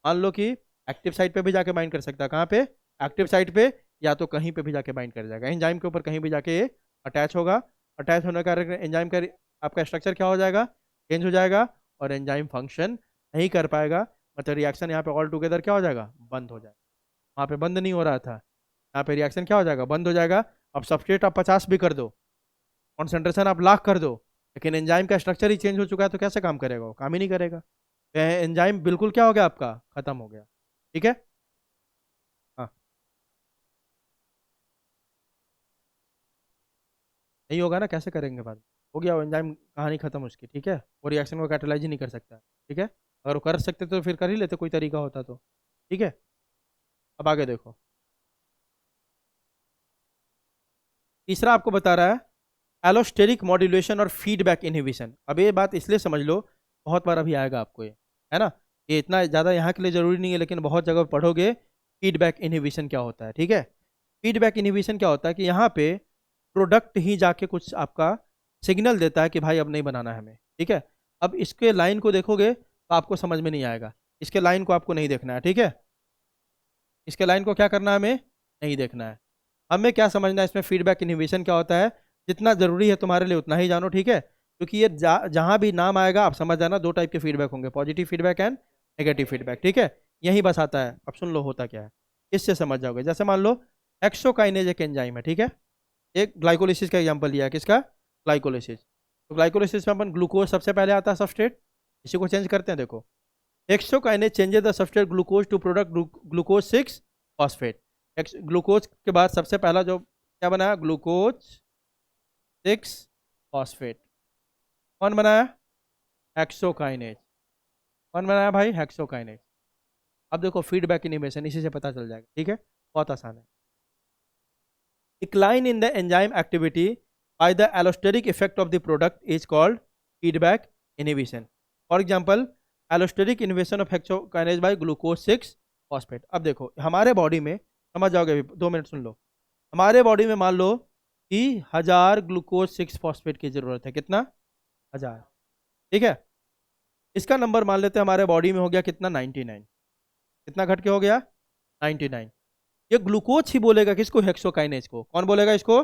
मान लो कि एक्टिव साइट पे भी जाके बाइंड कर सकता है, कहाँ पे? एक्टिव साइट पे, या तो कहीं पे भी जाके बाइंड कर जाएगा, एंजाइम के ऊपर कहीं भी जाके ये अटैच होगा। अटैच होने का एंजाइम का आपका स्ट्रक्चर क्या हो जाएगा? चेंज हो जाएगा, और एंजाइम फंक्शन नहीं कर पाएगा। मतलब रिएक्शन यहाँ पे ऑल टुगेदर क्या हो जाएगा? बंद हो जाएगा। वहाँ पे बंद नहीं हो रहा था, यहाँ पे रिएक्शन क्या हो जाएगा? बंद हो जाएगा। अब सबस्ट्रेट आप 50 भी कर दो, कॉन्सेंट्रेशन आप 1,00,000 कर दो, लेकिन एंजाइम का स्ट्रक्चर ही चेंज हो चुका है तो कैसे काम करेगा? वो काम ही नहीं करेगा। तो एंजाइम बिल्कुल क्या हो गया आपका? खत्म हो गया, ठीक है। हाँ, नहीं होगा ना, कैसे करेंगे बात? हो गया, वो एंजाइम कहानी खत्म उसकी, ठीक है। वो रिएक्शन को कैटेलाइज ही नहीं कर सकता, ठीक है। अगर वो कर सकते तो फिर कर ही लेते, कोई तरीका होता तो, ठीक है। अब आगे देखो, तीसरा आपको बता रहा है एलोस्टेरिक मॉड्यूलेशन और फीडबैक इनहिबिशन। अब ये बात इसलिए समझ लो, बहुत बार अभी आएगा आपको ये, है ना। ये इतना ज़्यादा यहाँ के लिए ज़रूरी नहीं है, लेकिन बहुत जगह पढ़ोगे फीडबैक इनहिबिशन क्या होता है, ठीक है। फीडबैक इनहिबिशन क्या होता है कि यहाँ पे प्रोडक्ट ही जाके कुछ आपका सिग्नल देता है कि भाई अब नहीं बनाना है हमें, ठीक है। अब इसके लाइन को देखोगे तो आपको समझ में नहीं आएगा, इसके लाइन को आपको नहीं देखना है, ठीक है। इसके लाइन को क्या करना है हमें? नहीं देखना है। हमें क्या समझना है इसमें फीडबैक इनहिबिशन क्या होता है, जितना ज़रूरी है तुम्हारे लिए उतना ही जानो, ठीक है। क्योंकि ये जहाँ भी नाम आएगा आप समझ जाना, दो टाइप के फीडबैक होंगे, positive feedback and negative feedback, ठीक है। यही बस आता है, अब सुन लो होता क्या है, इससे समझ जाओगे। जैसे मान लो एक्सोकाइनेज एक एंजाइम है, ठीक है। एक ग्लाइकोलिसिस का एग्जाम्पल लिया है, किसका? ग्लाइकोलिसिस। तो ग्लाइकोलिसिस में अपन ग्लूकोज सबसे पहले आता है सबस्ट्रेट, इसी को चेंज करते हैं। देखो, hexokinase changes the substrate glucose to product glucose 6 phosphate. Glucose के बाद सबसे पहला जो क्या बनाया? Glucose 6 phosphate. कौन बनाया? हेक्सोकाइनेज। कौन बनाया भाई? हेक्सोकाइनेज। अब देखो फीडबैक इनहिबिशन इसी से पता चल जाएगा, ठीक है, बहुत आसान है। Decline in the enzyme activity by the allosteric effect of the product is called feedback inhibition. For example, allosteric inhibition of hexokinase by glucose 6 phosphate. अब देखो हमारे बॉडी में, समझ जाओगे अभी, 2 मिनट सुन लो। हमारे बॉडी में मान लो कि 1000 ग्लूकोज 6 फॉस्फेट की जरूरत है, कितना? 1000, ठीक है। इसका नंबर मान लेते हैं हमारे बॉडी में हो गया कितना? 99। कितना घट के हो गया? 99। ये ग्लूकोज ही बोलेगा किसको? हेक्सोकाइनेज को। कौन बोलेगा इसको?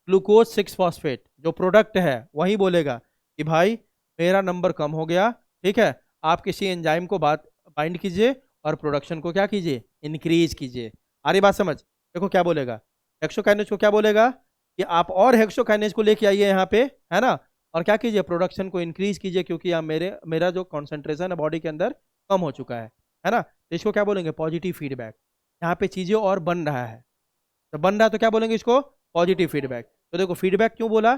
ग्लूकोज 6 फॉस्फेट जो प्रोडक्ट है वही बोलेगा कि भाई मेरा नंबर कम हो गया, ठीक है। आप किसी एंजाइम को बात बाइंड कीजिए और प्रोडक्शन को क्या कीजिए? इंक्रीज कीजिए। आ रही बात समझ? देखो क्या बोलेगा, हेक्सोकाइनेज को क्या बोलेगा कि आप और हेक्सोकाइनेज को लेके आइए यहाँ पे, है ना, और क्या कीजिए? प्रोडक्शन को इंक्रीज कीजिए, क्योंकि आप मेरा जो कॉन्सेंट्रेशन है बॉडी के अंदर कम हो चुका है ना। तो इसको क्या बोलेंगे? Positive feedback. यहाँ पे चीजें और बन रहा है, तो बन रहा है तो क्या बोलेंगे इसको? Positive feedback. तो देखो फीडबैक क्यों बोला?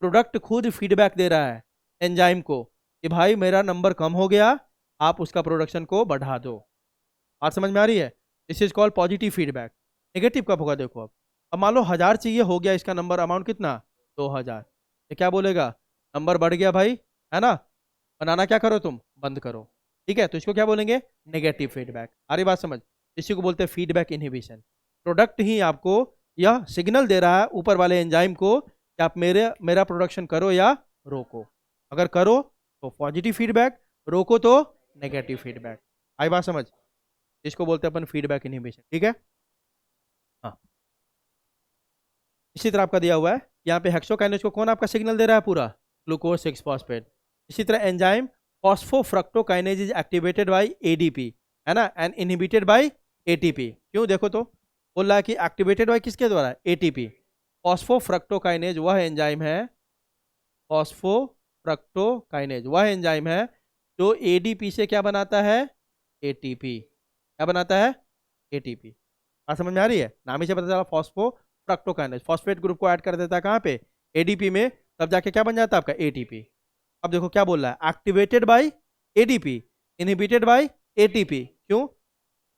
प्रोडक्ट खुद फीडबैक दे रहा है एंजाइम को कि भाई मेरा नंबर कम हो गया, आप उसका प्रोडक्शन को बढ़ा दो। बात समझ में आ रही है? This is called positive feedback. Negative कब होगा देखो अब मान लो 1000 चाहिए, हो गया इसका नंबर अमाउंट कितना 2000, ये क्या बोलेगा नंबर बढ़ गया भाई, है ना, बनाना क्या करो तुम बंद करो। ठीक है, तो इसको क्या बोलेंगे नेगेटिव फीडबैक। आ रही बात समझ, इसी को बोलते हैं फीडबैक इनहिबिशन। प्रोडक्ट ही आपको यह सिग्नल दे रहा है ऊपर वाले एंजाइम को कि आप मेरा प्रोडक्शन करो या रोको। अगर करो तो पॉजिटिव फीडबैक, रोको तो नेगेटिव फीडबैक। आई बात समझ, इसको बोलते हैं अपन फीडबैक इनहिबिशन। ठीक है, हाँ। इसी तरह आपका दिया हुआ है यहाँ पे हेक्सोकाइनेज को कौन आपका सिग्नल दे रहा है पूरा ग्लूकोज 6 फॉस्फेट। इसी तरह enzyme फॉस्फोफ्रक्टोकाइनेज is activated by ADP, है ना, एंड इनहिबिटेड बाय एटीपी। क्यों देखो तो बोल रहा है कि एक्टिवेटेड बाय किसके द्वारा एटीपी। फॉस्फोफ्रक्टोकाइनेज वह एंजाइम है, फॉस्फोफ्रक्टोकाइनेज वह एंजाइम है जो एडीपी से क्या बनाता है एटीपी। क्या बनाता है एटीपी। बात समझ में आ रही है, नाम ही से पता चला फॉस्फोफ्रक्टोकाइनेज फॉस्फेट ग्रुप को ऐड कर देता है कहाँ पे एडीपी में, तब जाके क्या बन जाता है आपका एटीपी। अब देखो क्या बोल रहा है activated by ADP inhibited by ATP. क्यों,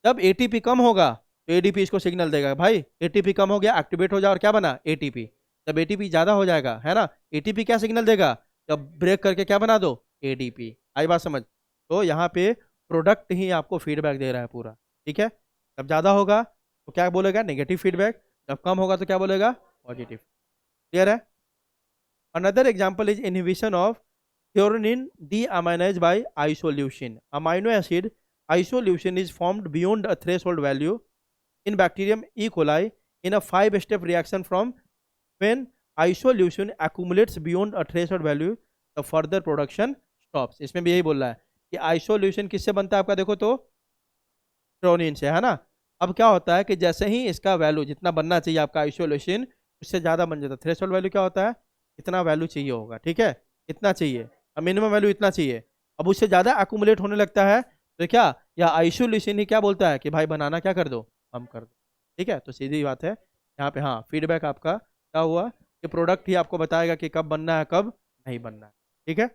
जब एटीपी कम होगा तो एडीपी इसको सिग्नल देगा भाई एटीपी कम हो गया एक्टिवेट हो जाए और क्या बना एटीपी। जब एटीपी ज्यादा हो जाएगा, है ना, एटीपी क्या सिग्नल देगा जब ब्रेक करके क्या बना दो एडीपी। आई बात समझ, तो यहाँ पे प्रोडक्ट ही आपको फीडबैक दे रहा है पूरा। ठीक है, जब ज्यादा होगा तो क्या बोलेगा नेगेटिव फीडबैक, जब कम होगा तो क्या बोलेगा पॉजिटिव। क्लियर है। Another example is inhibition of threonine deaminase by isoleucine. Amino acid isoleucine is formed beyond a threshold value in bacterium E. coli in a 5-step reaction from when isoleucine accumulates beyond a threshold value the further production stops. इसमें भी यही बोल रहा है कि आइसोल्यूशन किससे बनता है आपका देखो तो थ्रोनिन से, है ना। अब क्या होता है कि जैसे ही इसका वैल्यू जितना बनना चाहिए आपका आइसोल्यूशन उससे ज़्यादा बन जाता है। थ्रेशोल्ड वैल्यू क्या होता है इतना वैल्यू चाहिए होगा, ठीक है, इतना चाहिए, अब मिनिमम वैल्यू इतना चाहिए। अब उससे ज़्यादा अकुमुलेट होने लगता है तो क्या या आइसोल्यूशन ही क्या बोलता है कि भाई बनाना क्या कर दो कम कर दो। ठीक है, तो सीधी बात है यहाँ पे। हाँ, फीडबैक आपका क्या हुआ कि प्रोडक्ट ही आपको बताएगा कि कब बनना है कब नहीं बनना है। ठीक है,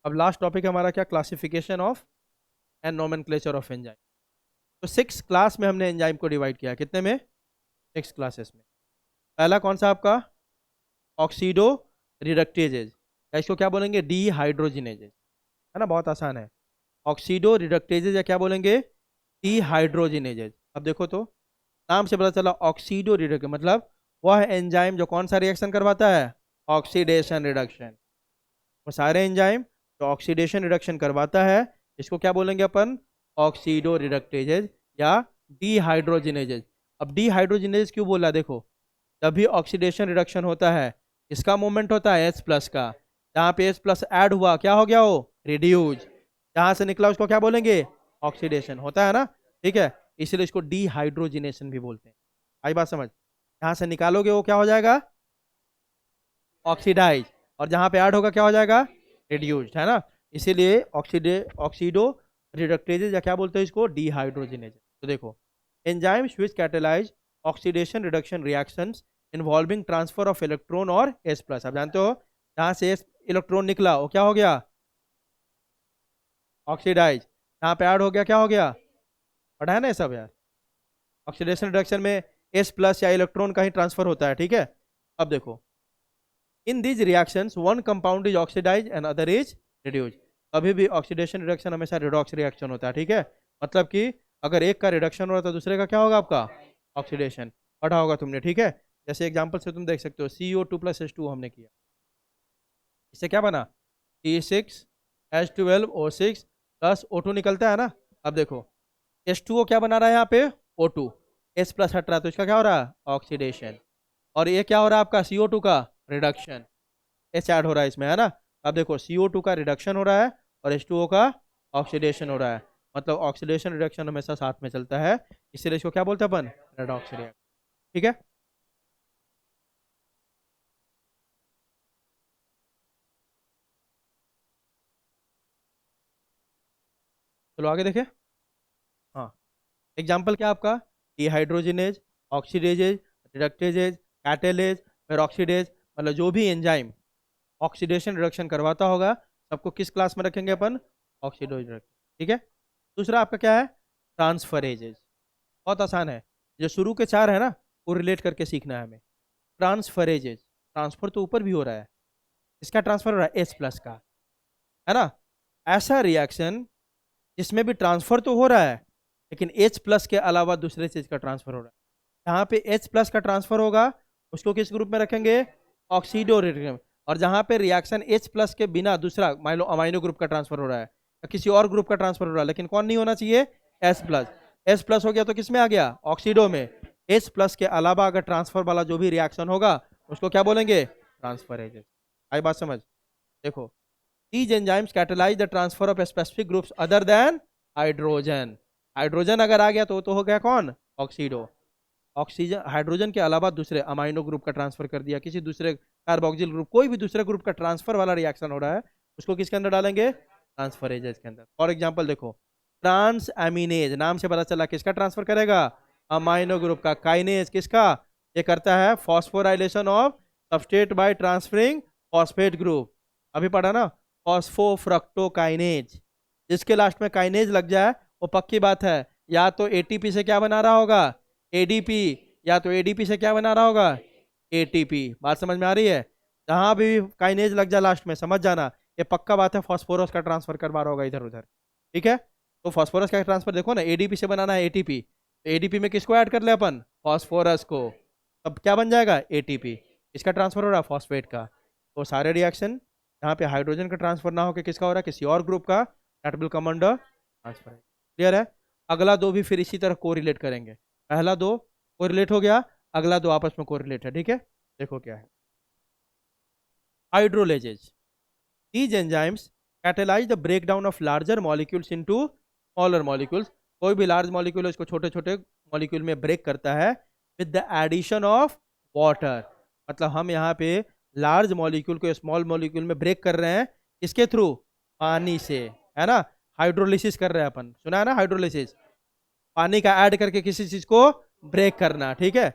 अब लास्ट टॉपिक है हमारा क्या classification of and nomenclature of enzyme. तो 6 क्लास में हमने एंजाइम को डिवाइड किया, कितने में 6 क्लासेस में। पहला कौन सा आपका ऑक्सीडो रिडक्टेजेज, या इसको क्या बोलेंगे डीहाइड्रोजिनेजेज, है ना, बहुत आसान है। ऑक्सीडो रिडक्टेजेज या क्या बोलेंगे डीहाइड्रोजिनेजेज। अब देखो तो नाम से पता चला ऑक्सीडो रिडक्ट मतलब वह एंजाइम जो कौन सा रिएक्शन करवाता है ऑक्सीडेशन रिडक्शन। वो सारे एंजाइम जो ऑक्सीडेशन रिडक्शन करवाता है इसको क्या बोलेंगे अपन ऑक्सीडो रिडक्टेजेज या डीहाइड्रोजिनेजेज। अब डीहाइड्रोजिनेज क्यों बोला देखो, जब भी ऑक्सीडेशन रिडक्शन होता है इसका मूवमेंट होता है H प्लस का, जहाँ पे H प्लस ऐड हुआ क्या हो गया वो रिड्यूज, जहाँ से निकला उसको क्या बोलेंगे ऑक्सीडेशन होता है ना। ठीक है, इसलिए इसको डीहाइड्रोजिनेशन भी बोलते हैं। आई बात समझ, जहाँ से निकालोगे वो क्या हो जाएगा ऑक्सीडाइज, और जहाँ पे ऐड होगा क्या हो जाएगा रिड्यूस्ड, है ना। इसीलिए ऑक्सीडो रिडक्टेजेज या क्या बोलते हैं इसको डीहाइड्रोजिनेज। तो देखो enzymes which catalyse oxidation reduction reactions involving transfer of electron और H प्लस। आप जानते हो जहाँ से H इलेक्ट्रॉन निकला वो क्या हो गया ऑक्सीडाइज, जहाँ पे ऐड हो गया क्या हो गया, पढ़ा है ना ये सब यार। ऑक्सीडेशन रिडक्शन में H प्लस या इलेक्ट्रॉन का ही ट्रांसफर होता है। ठीक है, अब देखो in these reactions one compound is oxidise and other is reduce. कभी भी ऑक्सीडेशन रिडक्शन हमेशा रिडॉक्स रिएक्शन होता है। ठीक है, मतलब कि अगर एक का रिडक्शन हो रहा है तो दूसरे का क्या होगा आपका ऑक्सीडेशन, पढ़ा होगा तुमने। ठीक है, जैसे एग्जांपल से तुम देख सकते हो CO2 प्लस H2 हमने किया, इससे क्या बना C6H12O6 प्लस O2 निकलता है ना। अब देखो H2O क्या बना रहा है यहाँ पे O2, H प्लस हट रहा है तो इसका क्या हो रहा है ऑक्सीडेशन, और ये क्या हो रहा है आपका CO2 का रिडक्शन, H ऐड हो रहा है इसमें, है ना। अब देखो CO2 का रिडक्शन हो रहा है और H2O का ऑक्सीडेशन हो रहा है, मतलब ऑक्सीडेशन रिडक्शन हमेशा साथ में चलता है, इसीलिए इसको क्या बोलते हैं अपन रेडॉक्स रिएक्शन। ठीक है, चलो आगे देखें। हाँ, एग्जाम्पल क्या आपका डिहाइड्रोजिनेज, ऑक्सीडेजेज, रिडक्टेजेज, कैटेलेज, पेरोक्सीडेज, मतलब जो भी एंजाइम ऑक्सीडेशन रिडक्शन करवाता होगा सबको किस क्लास में रखेंगे अपन ऑक्सीडो रिडक्शन। ठीक है, दूसरा आपका क्या है ट्रांसफरेजेज। बहुत आसान है। जो शुरू के चार है ना, वो रिलेट करके सीखना है हमें। ट्रांसफरेजेज, ट्रांसफर तो ऊपर भी हो रहा है, इसका ट्रांसफर हो रहा है H+ का, है ना। ऐसा रिएक्शन जिसमें भी ट्रांसफर तो हो रहा है, लेकिन H+ के अलावा दूसरे चीज का ट्रांसफर हो रहा है। जहाँ पे H+ का ट्रांसफर होगा उसको किस ग्रुप में रखेंगे? Oxido reaction. और जहाँ पे रिएक्शन H+ के बिना दूसरा मान लो अमाइनो ग्रुप का ट्रांसफर हो रहा है या किसी और ग्रुप का ट्रांसफर हो रहा है, लेकिन कौन नहीं होना चाहिए? H+। H+ हो गया तो किस में आ गया? ऑक्सीडो में। H+ के अलावा अगर ट्रांसफर वाला जो भी रिएक्शन होगा उसको क्या बोलेंगे? ट्रांसफरेज। आई बात समझ? देखो, these enzymes catalyze the transfer of specific groups other than hydrogen. Hydrogen अगर आ गया तो हो गया कौन? ऑक्सीडो। ऑक्सीजन हाइड्रोजन के अलावा दूसरे अमाइनो ग्रुप का ट्रांसफर कर दिया, किसी दूसरे कार्बोक्सिल ग्रुप, कोई भी दूसरे ग्रुप का ट्रांसफर वाला रिएक्शन हो रहा है, उसको किसके अंदर डालेंगे? ट्रांसफरेजेस के अंदर। फॉर एग्जांपल देखो, ट्रांस एमिनेज, नाम से पता चला किसका ट्रांसफर करेगा? अमाइनो ग्रुप का। काइनेज किसका? ये करता है phosphorylation of substrate by transferring phosphate group. अभी पढ़ा ना, फॉस्फोफ्रक्टोकाइनेज। जिसके लास्ट में काइनेज लग जाए वो पक्की बात है, या तो एटीपी से क्या बना रहा होगा? एडीपी। या तो एडीपी से क्या बना रहा होगा? एटीपी। बात समझ में आ रही है? जहां भी काइनेज लग जाए लास्ट में, समझ जाना ये पक्का बात है फॉस्फोरस का ट्रांसफर करवा रहा होगा इधर उधर। ठीक है, तो फॉस्फोरस का ट्रांसफर देखो ना, एडीपी से बनाना है एटीपी, तो एडीपी में किसको ऐड कर ले अपन? फॉस्फोरस को। तब क्या बन जाएगा? एटीपी। इसका ट्रांसफर हो रहा है फॉस्फेट का। तो सारे रिएक्शन जहाँ पे हाइड्रोजन का ट्रांसफर ना होकर किसका हो रहा है? किसी और ग्रुप का, that will come under transfer. Clear है? अगला दो भी फिर इसी तरह कोरिलेट करेंगे। पहला दो कोरिलेट हो गया, अगला दो आपस में कोरिलेट है। ठीक है, देखो क्या है। हाइड्रोलेजेज, these enzymes catalyze the breakdown of larger molecules into smaller molecules। कोई भी लार्ज मॉलिक्यूल है उसको छोटे छोटे मॉलिक्यूल में ब्रेक करता है with the addition of water. मतलब हम यहाँ पे लार्ज मॉलिक्यूल को स्मॉल मॉलिक्यूल में ब्रेक कर रहे हैं, किसके थ्रू? पानी से, है ना। हाइड्रोलिसिस कर रहे हैं अपन, सुना है ना हाइड्रोलिसिस? पानी का ऐड करके किसी चीज को ब्रेक करना। ठीक है,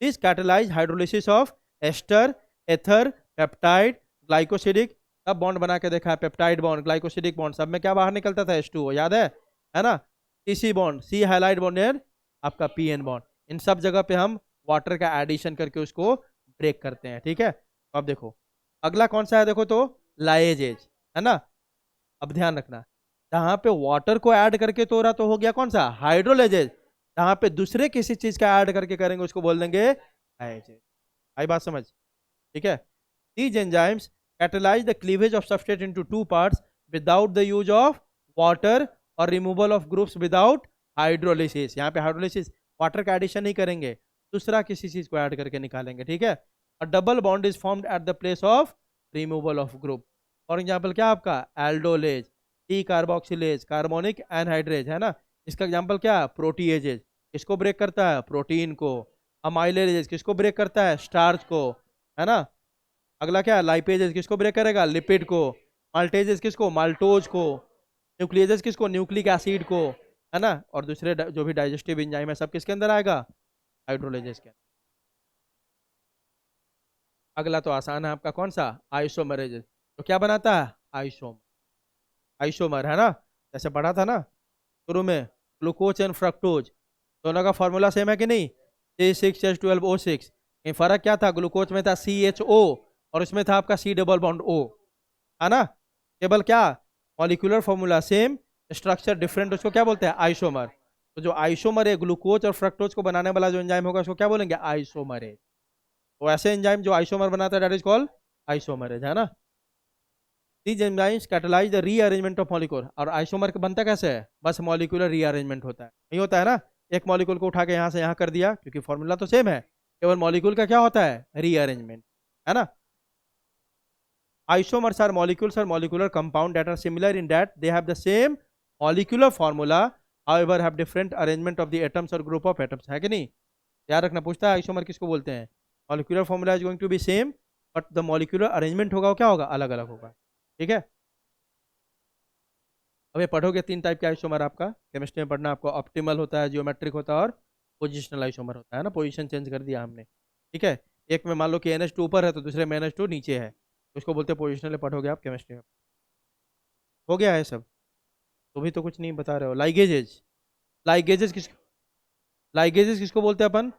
this catalyse hydrolysis of ester, ether, peptide, glycosidic. सब बॉन्ड बना के देखा है, पेप्टाइड बॉन्ड, ग्लाइकोसिडिक बॉन्ड, सब में क्या बाहर निकलता था? H2O, याद है ना। सीसी बॉन्ड, सी हाइलाइट बॉन्ड है आपका PN बॉन्ड। इन सब जगह पे हम वाटर का एडिशन करके उसको ब्रेक करते हैं। ठीक है, तो अब देखो अगला कौन सा है, देखो तो लाइजेज, है ना। अब ध्यान रखना, जहां पे वाटर को ऐड करके तोड़ा तो हो गया कौन सा? हाइड्रोलेजेज। जहां पे दूसरे किसी चीज का ऐड करके करेंगे उसको बोल देंगे लाइजेज। आई बात समझ? ठीक है, these enzymes catalyze the cleavage of substrate into two parts without the use of water और removal of groups without hydrolysis। यहाँ पे हाइड्रोलिसिस वाटर का एडिशन नहीं करेंगे, दूसरा किसी चीज को ऐड करके निकालेंगे। ठीक है, और double bond is formed at the place of removal of group. For example क्या आपका? Aldolase, T carboxylase, carbonic anhydrase, है ना। इसका एग्जाम्पल क्या? प्रोटीएजेज, किसको ब्रेक करता है? प्रोटीन को। अमाइलेजेज किसको ब्रेक करता है? स्टार्च को, है ना। अगला क्या? लाइपेजेस, किसको ब्रेक करेगा? लिपिड को। माल्टेजेस किसको? माल्टोज को। न्यूक्लियजेस किसको? न्यूक्लिक एसिड को, है ना। और दूसरे जो भी डाइजेस्टिव एंजाइम है सब किसके अंदर आएगा? हाइड्रोलेजेस के अंदर। अगला तो आसान है आपका, कौन सा? आइसोमरेजेस। तो क्या बनाता है? आइसोमर। आइसोमर, है ना, जैसे पढ़ा था ना शुरू में, ग्लूकोज एंड फ्रक्टोज, दोनों का फॉर्मूला सेम है कि नहीं? C6H12O6। ये फर्क क्या था? ग्लूकोज में था CHO और इसमें था आपका C डबल बॉन्ड O, है ना। केवल क्या? Molecular formula same, structure different, उसको क्या बोलते हैं? आइसोमर। तो जो आइसोमर है ग्लूकोज और फ्रक्टोज को बनाने वाला जो एंजाइम होगा उसको क्या बोलेंगे? आइसोमरेज। तो ऐसे एंजाइम जो आइसोमर बनाता है दैट इज कॉल्ड आइसोमरेज, है ना। These enzymes catalyze the rearrangement of molecule। और आइसोमर बनता कैसे है? बस मॉलिक्यूलर रीअरेंजमेंट होता है, नहीं होता है ना। एक मॉलिक्यूल को उठा के यहाँ से यहाँ कर दिया, क्योंकि फॉर्मूला तो सेम है, केवल मॉलिक्यूल का क्या होता है? रीअरेंजमेंट, है ना। Isomers are molecules or molecular compound that are similar in that they have the same molecular formula, however have different arrangement of the atoms or group of atoms। है कि नहीं? याद रखना, पूछता है आइसोमर किसको बोलते हैं? Molecular formula is going to be same, but the molecular arrangement होगा वो क्या होगा? अलग अलग होगा। ठीक है, अब ये पढ़ोगे तीन टाइप के आइसोमर आपका केमिस्ट्री में पढ़ना आपको। ऑप्टिमल होता है, जियोमेट्रिक होता है और पोजिशनल आइसोमर होता है ना। पोजीशन चेंज कर दिया हमने। ठीक है, एक में मान लो कि NH2 ऊपर है तो दूसरे में NH2 नीचे है, तो उसको बोलते हैं पोजिशनल। पढ़ोगे आप केमिस्ट्री में। हो गया है सब? तो भी तो कुछ नहीं बता रहे हो। लाइगेजेज, लाइगेजेस किस लाइगेजेस किसको बोलते हैं अपन?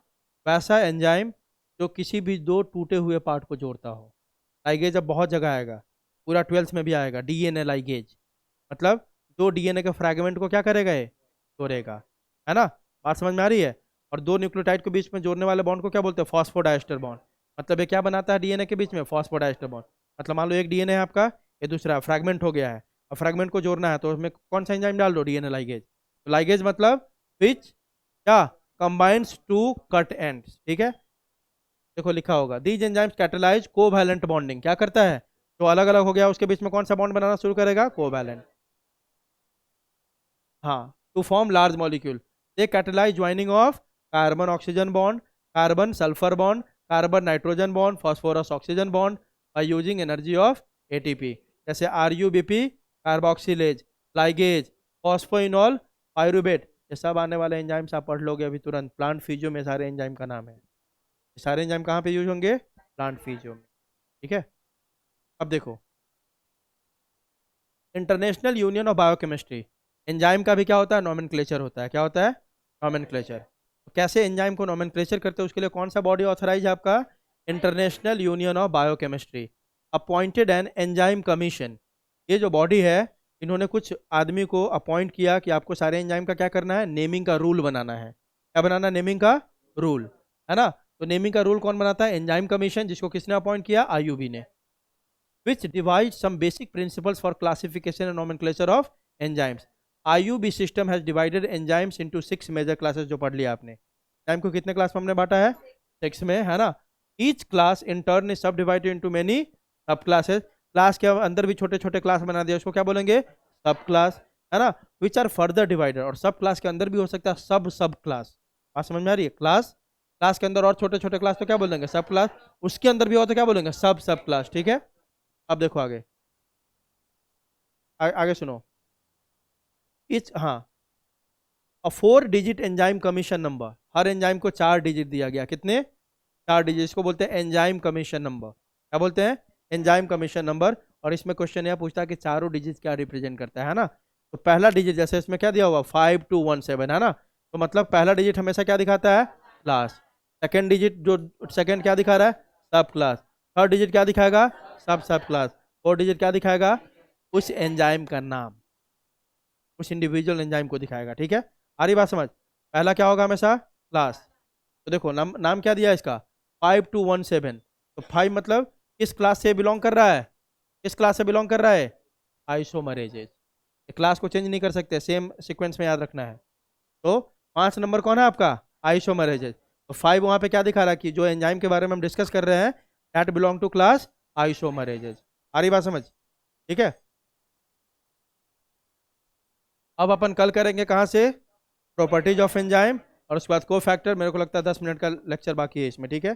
वैसा एंजाइम जो किसी भी दो टूटे हुए पार्ट को जोड़ता हो। लाइगेज अब बहुत जगह आएगा, पूरा 12th में भी आएगा, डीएनए लाइगेज। मतलब दो डीएनए के फ्रैगमेंट को क्या करेगा ये? जोड़ेगा, है ना? बात समझ में आ रही है? और दो न्यूक्लियोटाइड के बीच में जोड़ने वाले बॉन्ड को क्या बोलते हैं? Phosphodiester bond. मतलब ये क्या बनाता है डीएनए के बीच में? Phosphodiester bond. मतलब मान लो एक डीएनए है आपका, ये दूसरा फ्रैगमेंट हो गया है, और फ्रैगमेंट को जोड़ना है, तो उसमें कौन सा एंजाइम डाल दो? DNA ligase. तो लाइगेज मतलब विच क्या कंबाइंस टू कट एंड्स, ठीक है? देखो लिखा होगा, these enzymes catalyse covalent bonding. क्या करता है? जो अलग अलग हो गया उसके बीच में कौन सा बॉन्ड बनाना शुरू करेगा? कोवैलेंट। हाँ, to form large molecule. They catalyse joining of carbon oxygen bond, carbon sulphur bond, carbon nitrogen bond, phosphorus oxygen bond by using energy of ATP. जैसे RuBP, carboxylase, ligase, phosphoenol, pyruvate. ये सब आने वाले एंजाइम्स आप पढ़ लोगे अभी तुरंत। प्लांट फिजियो में सारे एंजाइम का नाम है। ये सारे एंजाइम कहाँ पे यूज होंगे? प्लांट फिजियो में, ठीक है? अब देखो, international union of biochemistry, enzyme का भी क्या होता है? नोमेनक्लेचर होता है। क्या होता है? नोमेनक्लेचर। तो कैसे एंजाइम को नोमेनक्लेचर करते हैं, उसके लिए कौन सा बॉडी ऑथराइज है आपका? International union of biochemistry appointed an enzyme commission. ये जो बॉडी है, इन्होंने कुछ आदमी को अपॉइंट किया कि आपको सारे एंजाइम का क्या करना है? नेमिंग का रूल बनाना है। क्या बनाना है? नेमिंग का रूल, है ना? तो नेमिंग का रूल कौन बनाता है? एंजाइम कमीशन, जिसको किसने अपॉइंट किया? आईयूबी ने। which divides some basic principles for classification and nomenclature of enzymes. IUB system has divided enzymes into 6 major classes, जो पढ़ लिया आपने। एंजाइम को कितने क्लास में हमने बांटा है? 6 में, है ना? Each class in turn is subdivided into many सब classes। क्लास के अंदर भी छोटे छोटे क्लास बना दिया, उसको क्या बोलेंगे? सब क्लास, है ना? Which are further divided. और सब क्लास के अंदर भी हो सकता है सब सब क्लास। बात समझ में आ रही है? क्लास, क्लास के अंदर और छोटे छोटे क्लास तो क्या बोलेंगे? सब क्लास। उसके अंदर भी हो तो क्या बोलेंगे? सब सब क्लास, ठीक है? अब देखो आगे, आगे सुनो। इच हाँ, अ 4 डिजिट एंजाइम कमीशन नंबर। हर एंजाइम को 4 डिजिट दिया गया। कितने? 4 डिजिट। इसको बोलते हैं एंजाइम कमीशन नंबर। क्या बोलते हैं? Enzyme commission number. और इसमें क्वेश्चन यह पूछता है कि चारों डिजिट क्या रिप्रेजेंट करता है ना? तो पहला डिजिट, जैसे इसमें क्या दिया हुआ? 5217, है ना? तो मतलब पहला डिजिट हमेशा क्या दिखाता है? क्लास। सेकेंड डिजिट, जो सेकेंड क्या दिखा रहा है? सब क्लास। थर्ड डिजिट क्या दिखाएगा? सब सब क्लास। फोर्थ डिजिट क्या दिखाएगा? उस एंजाइम का नाम, उस इंडिविजुअल एंजाइम को दिखाएगा, ठीक है? आ रही बात समझ? पहला क्या होगा? हमेशा क्लास। तो देखो नाम, नाम क्या दिया इसका? 5217। तो 5 मतलब किस क्लास से बिलोंग कर रहा है? किस क्लास से बिलोंग कर रहा है? आइसोमरेजेज। क्लास को चेंज नहीं कर सकते, सेम सीक्वेंस में याद रखना है। तो 5 नंबर कौन है आपका? आइसोमरेजेज। तो 5 वहां पे क्या दिखा रहा है? कि जो एंजाइम के बारे में हम डिस्कस कर रहे हैं, दैट बिलोंग टू क्लास आइसोमरेजेज। आ रही बात समझ? ठीक है? अब अपन कल करेंगे कहाँ से? Properties of enzyme. और उसके बाद को फैक्टर। मेरे को लगता है 10 मिनट का लेक्चर बाकी है इसमें, ठीक है?